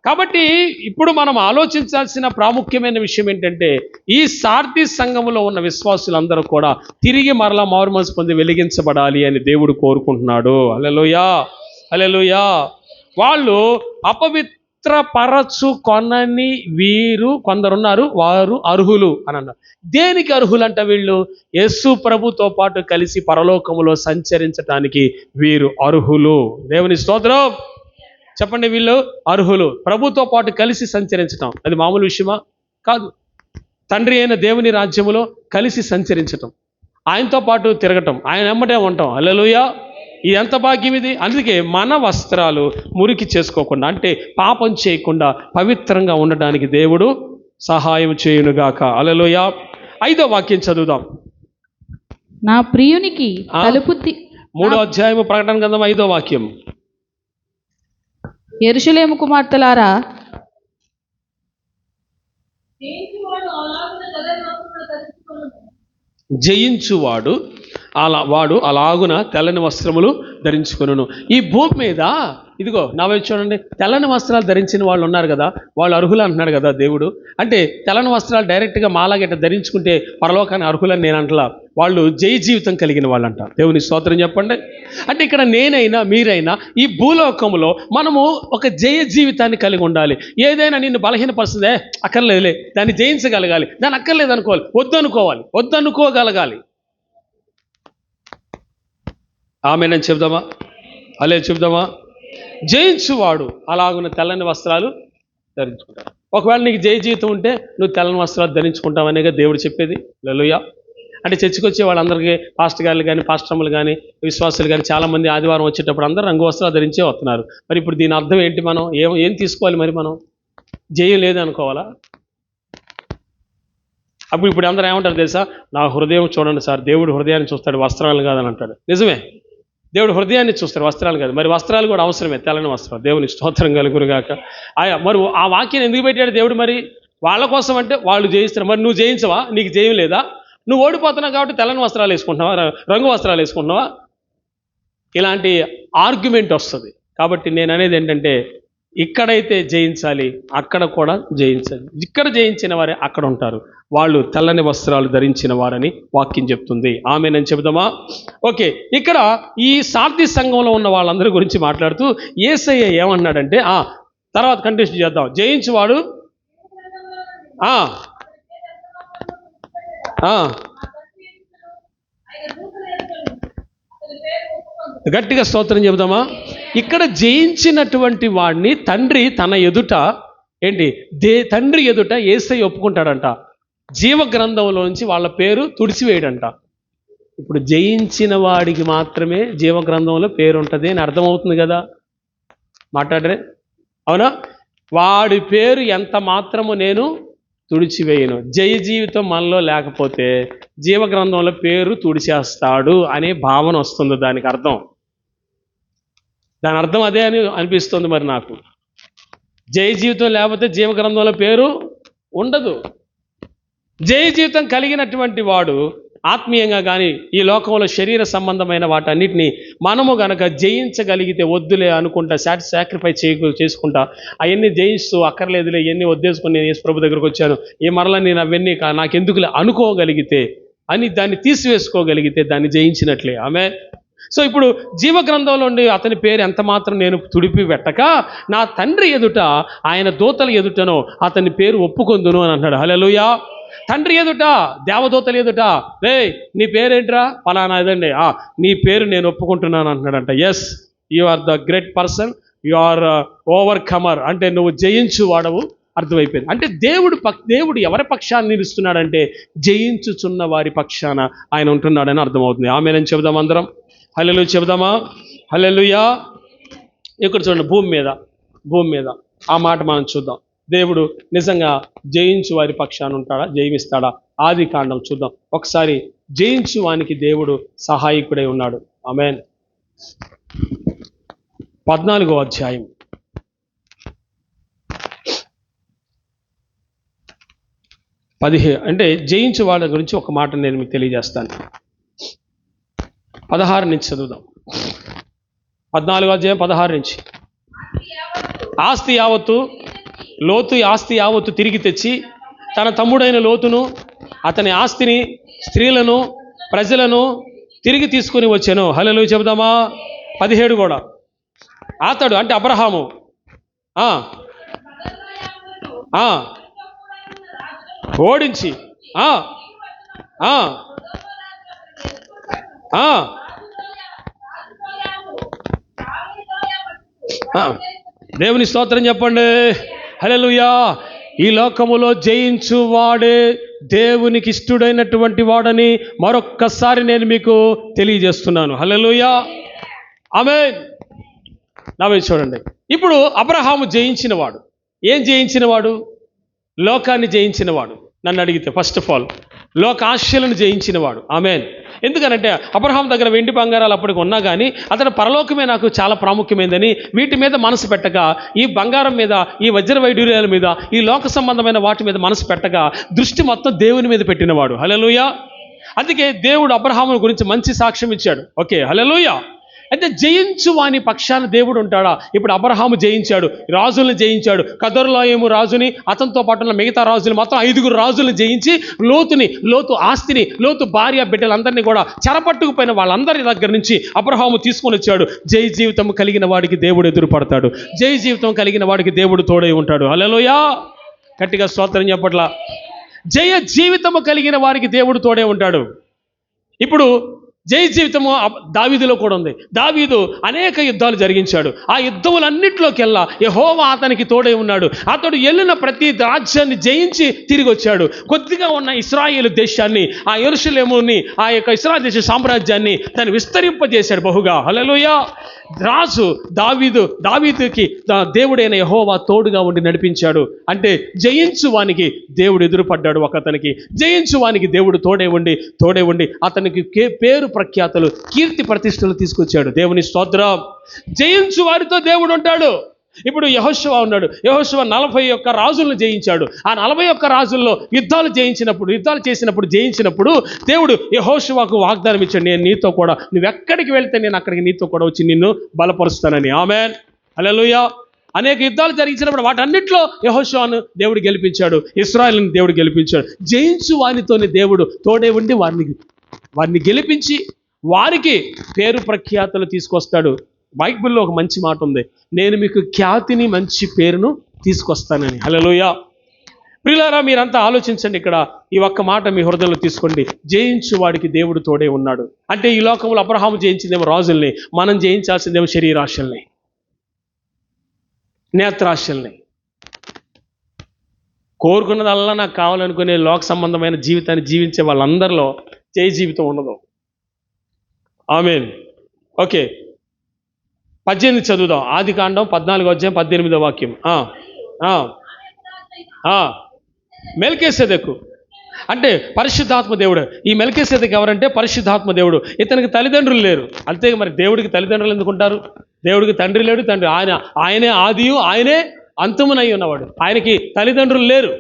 Speaker 1: కాబట్టి ఇప్పుడు మనం ఆలోచించాల్సిన ప్రాముఖ్యమైన విషయం ఏంటంటే, ఈ సార్ది సంఘములో ఉన్న విశ్వాసులందరూ కూడా తిరిగి మరలా మారు మనసు పొంది వెలిగించబడాలి అని దేవుడు కోరుకుంటున్నాడు. హల్లెలూయా, హల్లెలూయా. వాళ్ళు అపవిత్రపరచు కొనని వీరు కొందరున్నారు, వారు అర్హులు అని అన్నారు. దేనికి అర్హులంట వీళ్ళు? యేసు ప్రభుతో పాటు కలిసి పరలోకములో సంచరించటానికి వీరు అర్హులు. దేవుని స్తోత్రం చెప్పండి. వీళ్ళు అర్హులు. ప్రభుతో పాటు కలిసి సంచరించటం అది మామూలు విషయమా? కాదు. తండ్రి అయిన దేవుని రాజ్యములో కలిసి సంచరించటం, ఆయనతో పాటు తిరగటం, ఆయన ఎమ్మటే ఉంటాం. హల్లెలూయా. ఇది ఎంత భాగ్యం ఇది. అందుకే మన వస్త్రాలు మురికి చేసుకోకుండా, అంటే పాపం చేయకుండా పవిత్రంగా ఉండడానికి దేవుడు సహాయం చేయునుగాక. హల్లెలూయా. 5వ వాక్యం చదువుదాం.
Speaker 2: నా ప్రియునికి తలుపు
Speaker 1: 3వ అధ్యాయము ప్రకటన గ్రంథం 5వ వాక్యం.
Speaker 2: యెరూషలేము కుమార్తెలారా,
Speaker 1: జయించువాడు వాడు అలాగున తెల్లని వస్త్రములు ధరించుకొనును. ఈ భూమి మీద ఇదిగో నా వైపు చూడండి, తెల్లని వస్త్రాలు ధరించిన వాళ్ళు ఉన్నారు కదా, వాళ్ళు అర్హులు అంటున్నాడు కదా దేవుడు. అంటే తెల్లని వస్త్రాలు డైరెక్ట్గా మాలాగట్ట ధరించుకుంటే పరలోకాన్ని అర్హులని నేను అంటలా, వాళ్ళు జయ జీవితం కలిగిన వాళ్ళంట. దేవుని స్తోత్రం చెప్పండి. అంటే ఇక్కడ నేనైనా మీరైనా ఈ భూలోకంలో మనము ఒక జయ జీవితాన్ని కలిగి ఉండాలి. ఏదైనా నిన్ను బలహీనపరుస్తుందే, అక్కర్లేదులే, దాన్ని జయించగలగాలి, దాన్ని అక్కర్లేదు అనుకోవాలి, వద్దనుకోగలగాలి. ఆమె నేను చెప్దామా? అలే చెప్దామా? జయించువాడు అలాగున్న తెల్లని వస్త్రాలు ధరించుకుంటాడు. ఒకవేళ నీకు జయ జీవితం ఉంటే నువ్వు తెల్లని వస్త్రాలు ధరించుకుంటావనేగా దేవుడు చెప్పేది. హల్లెలూయా. అంటే చర్చికి వచ్చే వాళ్ళందరికీ పాస్టర్ గారు కానీ పాస్టర్లు కానీ విశ్వాసులు కానీ చాలామంది ఆదివారం వచ్చేటప్పుడు అందరూ రంగు వస్త్రాలు ధరించే వస్తున్నారు. మరి ఇప్పుడు దీని అర్థం ఏంటి? మనం ఏం తీసుకోవాలి? మరి మనం జయం లేదనుకోవాలా? ఇప్పుడు అందరూ ఏమంటారు తెలుసా? నా హృదయం చూడండి సార్, దేవుడు హృదయాన్ని చూస్తాడు, వస్త్రాలు కాదని అంటాడు. నిజమే, దేవుడు హృదయాన్ని చూస్తాడు, వస్త్రాలు కాదు. మరి వస్త్రాలు కూడా అవసరమే, తెల్లని వస్త్రాలు. దేవుని స్తోత్రం కలుగునుగాక. మరి ఆ వాక్యాన్ని ఎందుకు పెట్టాడు దేవుడు? మరి వాళ్ళ కోసం అంటే వాళ్ళు జయిస్తారు. మరి నువ్వు జయించవా? నీకు జయం లేదా? నువ్వు ఓడిపోతున్నావు కాబట్టి తెల్లని వస్త్రాలు వేసుకుంటున్నావా, రంగు వస్త్రాలు వేసుకుంటున్నావా? ఇలాంటి ఆర్గ్యుమెంట్ వస్తుంది. కాబట్టి నేను అనేది ఏంటంటే, ఇక్కడైతే జయించాలి, అక్కడ కూడా జయించాలి. ఇక్కడ జయించిన వారే అక్కడ ఉంటారు. వాళ్ళు తెల్లని వస్త్రాలు ధరించిన వారని వాక్యం చెప్తుంది. ఆమేనని చెబుదామా? ఓకే, ఇక్కడ ఈ సార్థి సంఘంలో ఉన్న వాళ్ళందరి గురించి మాట్లాడుతూ యేసయ్య ఏమన్నాడంటే, తర్వాత కంటిన్యూ చేద్దాం. జయించువాడు గట్టిగా స్తోత్రం చెబుదామా? ఇక్కడ జయించినటువంటి వాడిని తండ్రి తన ఎదుట తండ్రి ఎదుట యేసయ్య ఒప్పుకుంటాడంట. జీవ గ్రంథంలో నుంచి వాళ్ళ పేరు తుడిచివేయడంట. ఇప్పుడు జయించిన వాడికి మాత్రమే జీవ గ్రంథంలో పేరు ఉంటుంది అని అర్థమవుతుంది కదా? మాట్లాడరే? అవునా? వాడి పేరు ఎంత మాత్రము నేను తుడిచివేయను. జయ జీవితం మనలో లేకపోతే జీవ గ్రంథంలో పేరు తుడిచేస్తాడు అనే భావన వస్తుంది. దానికి అర్థం, దాని అర్థం అదే అని అనిపిస్తుంది. మరి నాకు జయ జీవితం లేకపోతే జీవ గ్రంథంలో పేరు ఉండదు. జయ జీవితం కలిగినటువంటి వాడు ఆత్మీయంగా కానీ ఈ లోకంలో శరీర సంబంధమైన వాటన్నిటిని మనము గనక జయించగలిగితే, వద్దులే అనుకుంటా, సాక్రిఫైస్ చేసుకుంటా, అవన్నీ జయిస్తూ అక్కర్లేదులే, ఇవన్నీ వద్దేసుకుని నేను యేసు ప్రభు దగ్గరకు వచ్చాను, మరలా నేను అవన్నీ నాకెందుకులే అనుకోగలిగితే, అని దాన్ని తీసివేసుకోగలిగితే దాన్ని జయించినట్లే. ఆమె సో ఇప్పుడు జీవ గ్రంథంలో ఉండి అతని పేరు ఎంత మాత్రం నేను తుడిపి పెట్టక నా తండ్రి ఎదుట, ఆయన దూతల ఎదుటనో అతని పేరు ఒప్పుకొందును అని అన్నాడు. హల్లెలూయా. తండ్రి ఎదుట, దేవదూతల ఎదుట, నీ పేరేంట్రా? ఫలానా ఇదండి, నీ పేరు నేను ఒప్పుకుంటున్నాను అంటున్నాడంట. Yes, you are the great person, you are overcomer, అంటే నువ్వు జయించు వాడవు అర్థమైపోయింది. అంటే దేవుడు ఎవరి పక్షాన్ని నిలుస్తున్నాడంటే జయించుచున్న వారి పక్షాన ఆయన ఉంటున్నాడని అర్థమవుతుంది. ఆమేనని చెబుదాం అందరం. హల్లెలూయా చెబుదామా? హల్లెలూయా. ఇక్కడ చూడండి, భూమి మీద ఆ మాట మనం చూద్దాం. దేవుడు నిజంగా జయించు వారి పక్షాన ఉంటాడా, జయమిస్తాడా? ఆది కాండం చూద్దాం ఒకసారి. జయించు వానికి దేవుడు సహాయకుడై ఉన్నాడు. ఆమేన్. 14వ అధ్యాయం 17, అంటే జయించు వాళ్ళ గురించి ఒక మాట నేను మీకు తెలియజేస్తాను. 16 నుంచి చదువుదాం. 14వ అధ్యాయం 16 నుంచి. లోతు ఆస్తి యావత్తు తిరిగి తెచ్చి తన తమ్ముడైన లోతును, అతని ఆస్తిని, స్త్రీలను, ప్రజలను తిరిగి తీసుకుని వచ్చాను. హల్లెలూయా చెబుదామా? 17 కూడా. అతడు అంటే అబ్రహాము ఓడించి దేవుని స్తోత్రం చెప్పండి. హల్లెలూయా. ఈ లోకములో జయించు వాడే దేవునికి ఇష్టడైనటువంటి వాడని మరొక్కసారి నేను మీకు తెలియజేస్తున్నాను. హల్లెలూయా. ఆమేన్. చూడండి, ఇప్పుడు అబ్రహాము జయించినవాడు. ఏం జయించినవాడు? లోకాన్ని జయించినవాడు. నన్ను అడిగితే ఫస్ట్ ఆఫ్ ఆల్ లోకాశలను జయించినవాడు. ఆమేన్. ఎందుకనంటే అబ్రహాం దగ్గర వెండి బంగారాలు అప్పటికి ఉన్నా కానీ అతడు పరలోకమే నాకు చాలా ప్రాముఖ్యమైనదని వీటి మీద మనసు పెట్టక, ఈ బంగారం మీద, ఈ వజ్ర వైడూర్యాల మీద, ఈ లోక సంబంధమైన వాటి మీద మనసు పెట్టక దృష్టి మొత్తం దేవుని మీద పెట్టినవాడు. హల్లెలూయా. అందుకే దేవుడు అబ్రహాము గురించి మంచి సాక్ష్యం ఇచ్చాడు. ఓకే, హల్లెలూయా. అయితే జయించు వాని పక్షాన దేవుడు ఉంటాడా? ఇప్పుడు అబ్రహాము జయించాడు, రాజులను జయించాడు. కదొర్లాయేము రాజుని, అతనితో పాటు ఉన్న మిగతా రాజులు, మొత్తం 5 రాజులను జయించి లోతు ఆస్తిని, లోతు భార్య బిడ్డలందరినీ కూడా చెరపట్టుకుపోయిన వాళ్ళందరి దగ్గర నుంచి అబ్రహాము తీసుకొని వచ్చాడు. జై జీవితం కలిగిన వాడికి దేవుడు ఎదురుపడతాడు. జై జీవితం కలిగిన వాడికి దేవుడు తోడై ఉంటాడు. హల్లెలూయా. గట్టిగా స్తోత్రం చెప్పట్లా. జయ జీవితము కలిగిన వారికి దేవుడు తోడే ఉంటాడు. ఇప్పుడు జయ జీవితము దావీదులో కూడా ఉంది. దావీదు అనేక యుద్ధాలు జరిగించాడు. ఆ యుద్ధములన్నింటిలోకెల్లా యెహోవా అతనికి తోడై ఉన్నాడు. అతడు వెళ్ళిన ప్రతి రాజ్యాన్ని జయించి తిరిగి వచ్చాడు. కొద్దిగా ఉన్న ఇశ్రాయేలు దేశాన్ని, ఆ యెరూషలేముని, ఆ యొక్క ఇశ్రాయేలు దేశ సామ్రాజ్యాన్ని తను విస్తరింపజేశాడు బహుగా. హల్లెలూయా. రాజు దావీదుకి దేవుడైన యెహోవా తోడుగా ఉండి నడిపించాడు. అంటే జయించువానికి దేవుడు ఎదురుపడ్డాడు. ఒకతనికి జయించువానికి దేవుడు తోడే ఉండి అతనికి పేరు ప్రఖ్యాతలు, కీర్తి ప్రతిష్టలు తీసుకొచ్చాడు. దేవుని స్తోత్రం. జయించు వారితో దేవుడు ఉంటాడు. ఇప్పుడు యెహోషువ ఉన్నాడు. యెహోషువ 41 రాజులను జయించాడు. ఆ 41 రాజుల్లో యుద్ధాలు చేసినప్పుడు జయించినప్పుడు దేవుడు యెహోషువకు వాగ్దానం ఇచ్చాడు, నేను నీతో కూడా, నువ్వెక్కడికి వెళ్తే నేను అక్కడికి నీతో కూడా వచ్చి నిన్ను బలపరుస్తానని. ఆమేన్. హల్లెలూయా. అనేక యుద్ధాలు జరిగించినప్పుడు వాటన్నిటిలో యెహోషువను దేవుడు గెలిపించాడు. ఇశ్రాయేలుని దేవుడు గెలిపించాడు. జయించు వారితోనే దేవుడు తోడే ఉండి వారిని గెలిపించి వారికి పేరు ప్రఖ్యాతలు తీసుకొస్తాడు. బైబిల్లో ఒక మంచి మాట ఉంది, నేను మీకు ఖ్యాతిని, మంచి పేరును తీసుకొస్తానని. హల్లెలూయా. ప్రియులారా, మీరంతా ఆలోచించండి. ఇక్కడ ఈ ఒక్క మాట మీ హృదయంలో తీసుకోండి. జయించు వాడికి దేవుడు తోడే ఉన్నాడు. అంటే ఈ లోకంలో అబ్రహాము జయించిందేమో రాజుల్ని, మనం జయించాల్సిందేమో శరీరాశల్ని, నేత్రాశల్ని. కోరుకున్నదల్లా నాకు కావాలనుకునే లోక సంబంధమైన జీవితాన్ని జీవించే వాళ్ళందరిలో జయ జీవితం ఉండదు. ఆమేన్. ఓకే, 18 చదువుదాం. ఆదికాండం 14:18 మెల్కీసెదెకు అంటే పరిశుద్ధాత్మ దేవుడు. ఈ మెల్కీసెదెకు ఎవరంటే పరిశుద్ధాత్మ దేవుడు. ఇతనికి తల్లిదండ్రులు లేరు. అంతే మరి దేవుడికి తల్లిదండ్రులు ఎందుకుంటారు? దేవుడికి తండ్రి లేడు, ఆయనే ఆదియు, ఆయనే అంతమునై ఉన్నవాడు. ఆయనకి తల్లిదండ్రులు లేరు.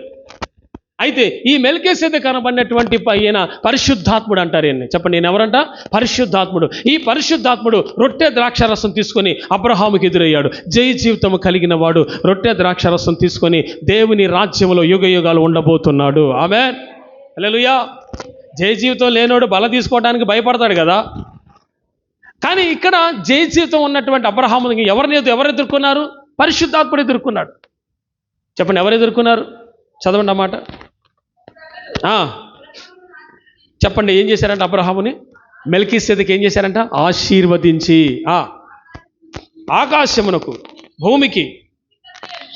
Speaker 1: అయితే ఈ మెల్కీసెదెకు అనబడినటువంటి ఈయన పరిశుద్ధాత్ముడు అంటారు. ఈయన్ని చెప్పండి, నేను ఎవరంట? పరిశుద్ధాత్ముడు. ఈ పరిశుద్ధాత్ముడు రొట్టె ద్రాక్షారసం తీసుకొని అబ్రహాముకి ఎదురయ్యాడు. జయ జీవితం కలిగిన వాడు రొట్టె ద్రాక్షారసం తీసుకొని దేవుని రాజ్యంలో యుగ యుగాలు ఉండబోతున్నాడు. ఆమేన్. హల్లెలూయా. జయ జీవితం లేనోడు బల తీసుకోవడానికి భయపడతాడు కదా. కానీ ఇక్కడ జయ జీవితం ఉన్నటువంటి అబ్రహాముకి ఎవరు ఎదుర్కొన్నారు? పరిశుద్ధాత్ముడు ఎదుర్కొన్నాడు. చెప్పండి, ఎవరు ఎదుర్కొన్నారు? చదవండి అన్నమాట. చెప్పండి, ఏం చేశారంట? అబ్రహాముని మెల్కీసెదెకు ఏం చేశారంట? ఆశీర్వదించి ఆకాశమునకు, భూమికి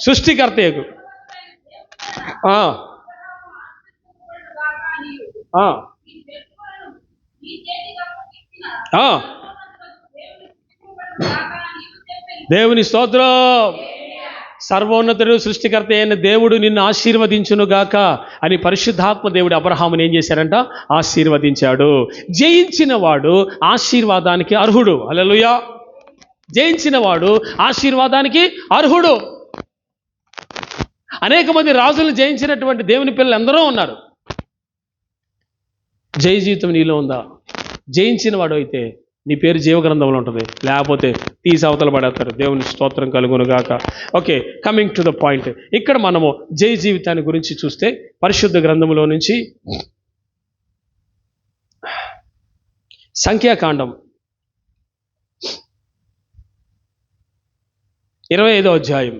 Speaker 1: సృష్టికర్తయకు దేవుని స్తోత్రం. సర్వోన్నతుడు సృష్టికర్త అయిన దేవుడు నిన్ను ఆశీర్వదించునుగాక అని పరిశుద్ధాత్మ దేవుడు అబ్రహాముని ఏం చేశారంట? ఆశీర్వదించాడు. జయించిన వాడు ఆశీర్వాదానికి అర్హుడు. హల్లెలూయా. జయించిన వాడు ఆశీర్వాదానికి అర్హుడు. అనేక మంది రాజులు జయించినటువంటి దేవుని పిల్లలు ఎందరో ఉన్నారు. జయ జీవితం నీలో ఉందా? జయించిన వాడు అయితే నీ పేరు జీవగ్రంథంలో ఉంటుంది, లేకపోతే తీసి అవతల పడేస్తారు. దేవుని స్తోత్రం కలుగునుగాక. Okay, coming to the point. ఇక్కడ మనము జయ జీవితాన్ని గురించి చూస్తే పరిశుద్ధ గ్రంథంలో నుంచి సంఖ్యాకాండం 25వ అధ్యాయం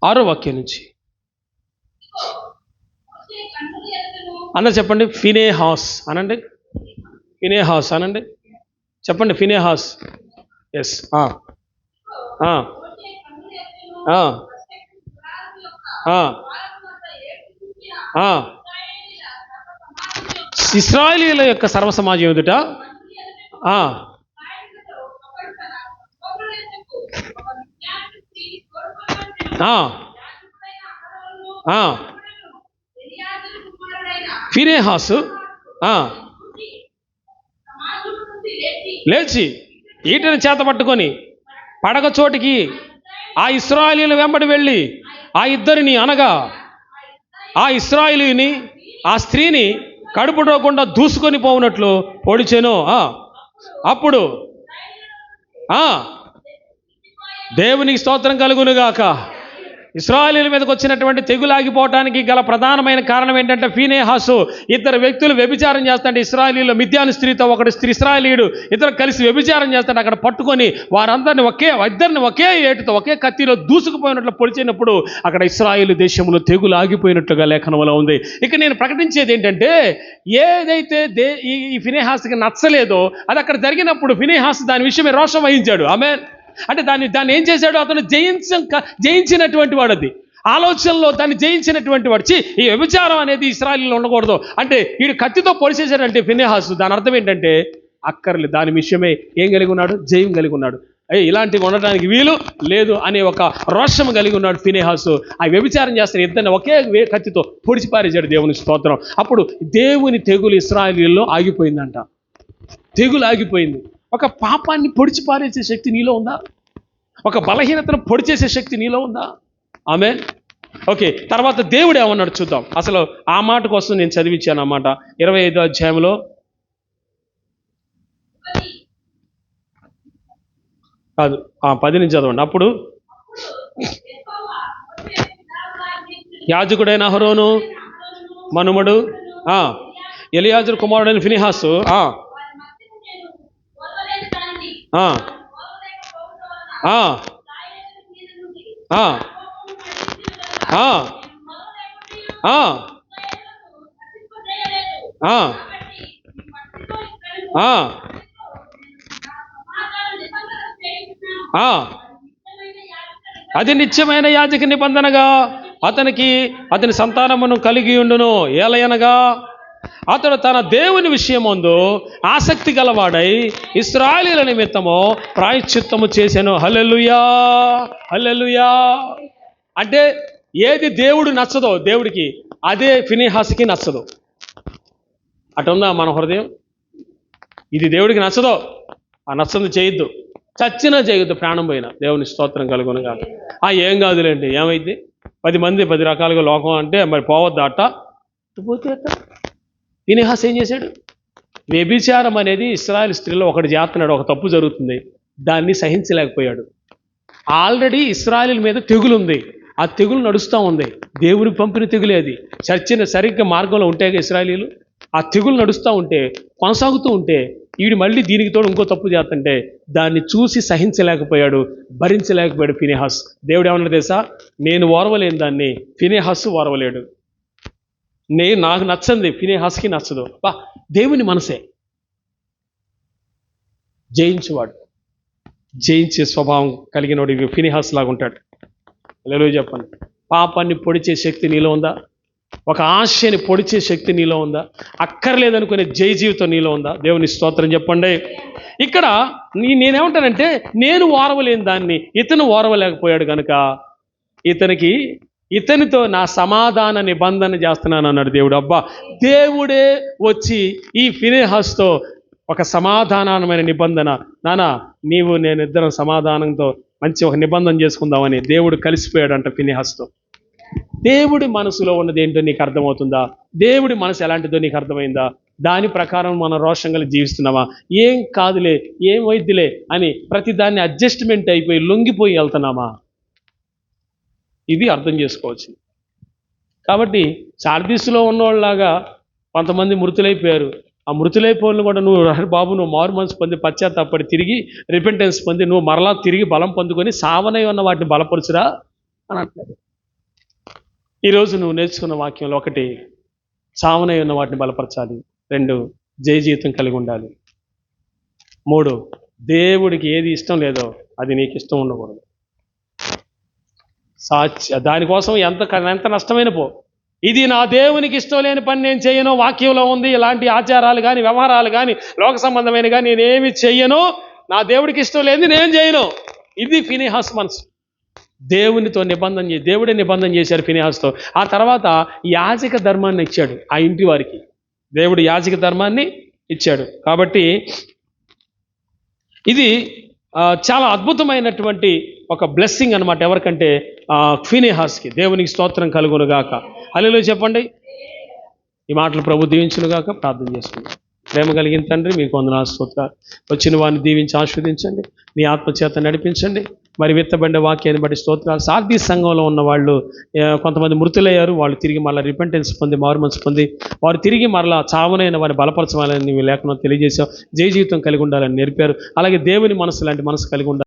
Speaker 1: 6వ వాక్యం నుంచి చెప్పండి. ఫినేహాస్ అనండి. ఫినేహాస్ అనండి. చెప్పండి, ఫినేహాస్. ఎస్. ఇశ్రాయేలీయుల యొక్క సర్వసమాజం ఎదుట ఫినేహాసు లేచి ఈటని చేత పట్టుకొని పడగ చోటికి ఆ ఇశ్రాయేలీయుల వెంబడి వెళ్ళి ఆ ఇద్దరిని, అనగా ఆ ఇశ్రాయేలీయుని, ఆ స్త్రీని కడుపుడోకుండా దూసుకొని పోవునట్లు పొడిచెను. అప్పుడు దేవునికి స్తోత్రం కలుగునుగాక. ఇశ్రాయేలీయుల మీదకి వచ్చినటువంటి తెగులాగిపోవడానికి గల ప్రధానమైన కారణం ఏంటంటే ఫీనేహాసు ఇద్దరు వ్యక్తులు వ్యభిచారం చేస్తాంటే ఇశ్రాయేలీయులు మిద్యాను స్త్రీతో ఒకటి స్త్రీ ఇశ్రాయేలీయుడు ఇద్దరు కలిసి వ్యభిచారం చేస్తాడు. అక్కడ పట్టుకొని వారందరిని ఇద్దరిని ఒకే ఏటుతో ఒకే కత్తిలో దూసుకుపోయినట్లు పొడిచినప్పుడు అక్కడ ఇశ్రాయేలు దేశంలో తెగులు ఆగిపోయినట్లుగా లేఖనంలో ఉంది. ఇక నేను ప్రకటించేది ఏంటంటే ఏదైతే ఈ ఫీనేహాసుకి నచ్చలేదో అది అక్కడ జరిగినప్పుడు ఫీనేహాసు దాని విషయమే రోషం వహించాడు. ఆమేన్. అంటే దాన్ని ఏం చేశాడు? అతను జయించినటువంటి వాడు. అది ఆలోచనలో దాన్ని జయించినటువంటి వాడు. ఈ వ్యభిచారం అనేది ఇశ్రాయేలీలో ఉండకూడదు అంటే వీడు కత్తితో పొడిచేశాడంటే ఫీనేహాసు దాని అర్థం ఏంటంటే అక్కర్లేదు, దాని విషయమే ఏం కలిగి ఉన్నాడు? జయం కలిగి ఉన్నాడు. ఇలాంటివి ఉండడానికి వీలు లేదు అనే ఒక రోషం కలిగి ఉన్నాడు ఫీనేహాసు. ఆ వ్యభిచారం చేస్తున్న ఇద్దరిని ఒకే కత్తితో పొడిచి పారేశాడు. దేవుని స్తోత్రం. అప్పుడు దేవుని తెగులు ఇశ్రాయేలీలో ఆగిపోయిందంట. తెగులు ఆగిపోయింది. ఒక పాపాన్ని పొడిచి పారేసే శక్తి నీలో ఉందా? ఒక బలహీనతను పొడిచేసే శక్తి నీలో ఉందా? ఆమేన్. ఓకే, తర్వాత దేవుడు ఏమన్నాడు చూద్దాం. అసలు ఆ మాట కోసం నేను చదివించాను అన్నమాట. 25వ అధ్యాయంలో కాదు 10 నుంచి చదవండి. అప్పుడు యాజకుడైన అహరోను మనుమడు ఎలియాజరు కుమారుడైన ఫీనెహాసు అది నిత్యమైన యాజక నిబంధనగా అతని సంతానమును కలిగి ఉండును. ఏలయనగా అతడు తన దేవుని విషయమందు ఆసక్తి గలవాడై ఇశ్రాయేలీయుల నిమిత్తము ప్రాయశ్చిత్తము చేసెను. హల్లెలూయా, హల్లెలూయా. అంటే ఏది దేవుడు నచ్చదో దేవుడికి అదే ఫీనెహాసుకి నచ్చదు. అటుందా మన హృదయం? ఇది దేవుడికి నచ్చదో ఆ నచ్చంది చేయొద్దు, చచ్చినా చేయొద్దు, ప్రాణం పోయినా. దేవుని స్తోత్రం కలుగును కాదు. ఏం కాదులేండి, ఏమైంది? 10 మంది 10 రకాలుగా లోకం అంటే మరి పోవద్దు అట్ట పోతే. ఫీనెహాసు ఏం చేశాడు? వ్యభిచారం అనేది ఇశ్రాయేలు స్త్రీలో ఒకటి చేస్తున్నాడు, ఒక తప్పు జరుగుతుంది, దాన్ని సహించలేకపోయాడు. ఆల్రెడీ ఇశ్రాయేలు మీద తెగులు ఉంది, ఆ తెగులు నడుస్తూ ఉంది. దేవుని పంపిన తెగులే అది. చర్చిన సరిగ్గా మార్గంలో ఉంటే ఇశ్రాయేలీలు ఆ తెగులు నడుస్తూ ఉంటే కొనసాగుతూ ఉంటే వీడు మళ్ళీ దీనికి తోడు ఇంకో తప్పు చేస్తుంటే దాన్ని చూసి సహించలేకపోయాడు, భరించలేకపోయాడు ఫీనెహాసు. దేవుడు ఏమన్నాడు తెలుసా? నేను ఓర్వలేని దాన్ని ఫీనెహాసు ఓర్వలేడు. నాకు నచ్చంది ఫీనెహాసుకి నచ్చదు. దేవుని మనసే జయించేవాడు, జయించే స్వభావం కలిగినోడు ఫీనెహాసు లాగా ఉంటాడు. హల్లెలూయా చెప్పండి. పాపాన్ని పొడిచే శక్తి నీలో ఉందా? ఒక ఆశని పొడిచే శక్తి నీలో ఉందా? అక్కర్లేదనుకునే జయ జీవితం నీలో ఉందా? దేవుని స్తోత్రం చెప్పండి. ఇక్కడ నేనేమంటానంటే నేను ఓర్వలేని దాన్ని ఇతను ఓర్వలేకపోయాడు కనుక ఇతనితో నా సమాధాన నిబంధన చేస్తున్నాను అన్నాడు దేవుడు. అబ్బా, దేవుడే వచ్చి ఈ ఫీనెహాసుతో ఒక సమాధానమైన నిబంధన, నానా నీవు నేను ఇద్దరం సమాధానంతో మంచి ఒక నిబంధన చేసుకుందామని దేవుడు కలిసిపోయాడంట ఫీనెహాసుతో. దేవుడి మనసులో ఉన్నది ఏంటో నీకు అర్థమవుతుందా? దేవుడి మనసు ఎలాంటిదో నీకు అర్థమైందా? దాని ప్రకారం మనం రోషంగా జీవిస్తున్నామా? ఏం కాదులే, ఏం వైద్యులే అని ప్రతిదాన్ని అడ్జస్ట్మెంట్ అయిపోయి లొంగిపోయి వెళ్తున్నామా? ఇది అర్థం చేసుకోవచ్చు. కాబట్టి సార్దీసులో ఉన్నోళ్ళలాగా కొంతమంది మృతులైపోయారు. ఆ మృతులైపోయిన కూడా నువ్వు మారు మనసు పొంది పశ్చాత్తాపడి తిరిగి రిపెంటెన్స్ పొంది నువ్వు మరలా తిరిగి బలం పొందుకొని సావనై ఉన్న వాటిని బలపరుచురా అని అంటున్నాడు. ఈరోజు నువ్వు నేర్చుకున్న వాక్యంలో 1 సావనై ఉన్న వాటిని బలపరచాలి, 2 జయ జీవితం కలిగి ఉండాలి, 3 దేవుడికి ఏది ఇష్టం లేదో అది నీకు ఇష్టం ఉండకూడదు. దానికోసం ఎంత నష్టమైన పో, ఇది నా దేవునికి ఇష్టం లేని పని నేను చేయను, వాక్యంలో ఉంది. ఇలాంటి ఆచారాలు కానీ వ్యవహారాలు కానీ లోక సంబంధమైన కానీ నేనేమి చెయ్యను, నా దేవుడికి ఇష్టం లేని నేను చేయను. ఇది ఫీనెహాసు మనసు. దేవునితో దేవుడే నిబంధన చేశాడు ఫీనెహాసుతో. ఆ తర్వాత యాజక ధర్మాన్ని ఇచ్చాడు ఆ ఇంటి వారికి. దేవుడు యాజక ధర్మాన్ని ఇచ్చాడు. కాబట్టి ఇది చాలా అద్భుతమైనటువంటి ఒక బ్లెస్సింగ్ అనమాట. ఎవరికంటే ఫీనెహాసుకి. దేవునికి స్తోత్రం కలుగునుగాక. హల్లెలూయా చెప్పండి. ఈ మాటలు ప్రభు దీవించునుగాక. ప్రార్థన చేసుకుందాం. ప్రేమ కలిగిన తండ్రి, మీకు వందనాలు స్తోత్రాలు. వచ్చిన వారిని దీవించి ఆస్వాదించండి, నీ ఆత్మచేత నడిపించండి. మరి విత్తబడిన వాక్యాన్ని బట్టి స్తోత్రాలు. సార్థి సంఘంలో ఉన్న వాళ్ళు కొంతమంది మృతులయ్యారు. వాళ్ళు తిరిగి మళ్ళీ రిపెంటెన్స్ పొంది మారు మనసు పొంది వారు తిరిగి మరలా చావునైన వారిని బలపరచాలని లేఖనం తెలియజేశావు. జయ జీవితం కలిగి ఉండాలని నేర్పారు. అలాగే దేవుని మనసు లాంటి మనసు కలిగి ఉండాలి.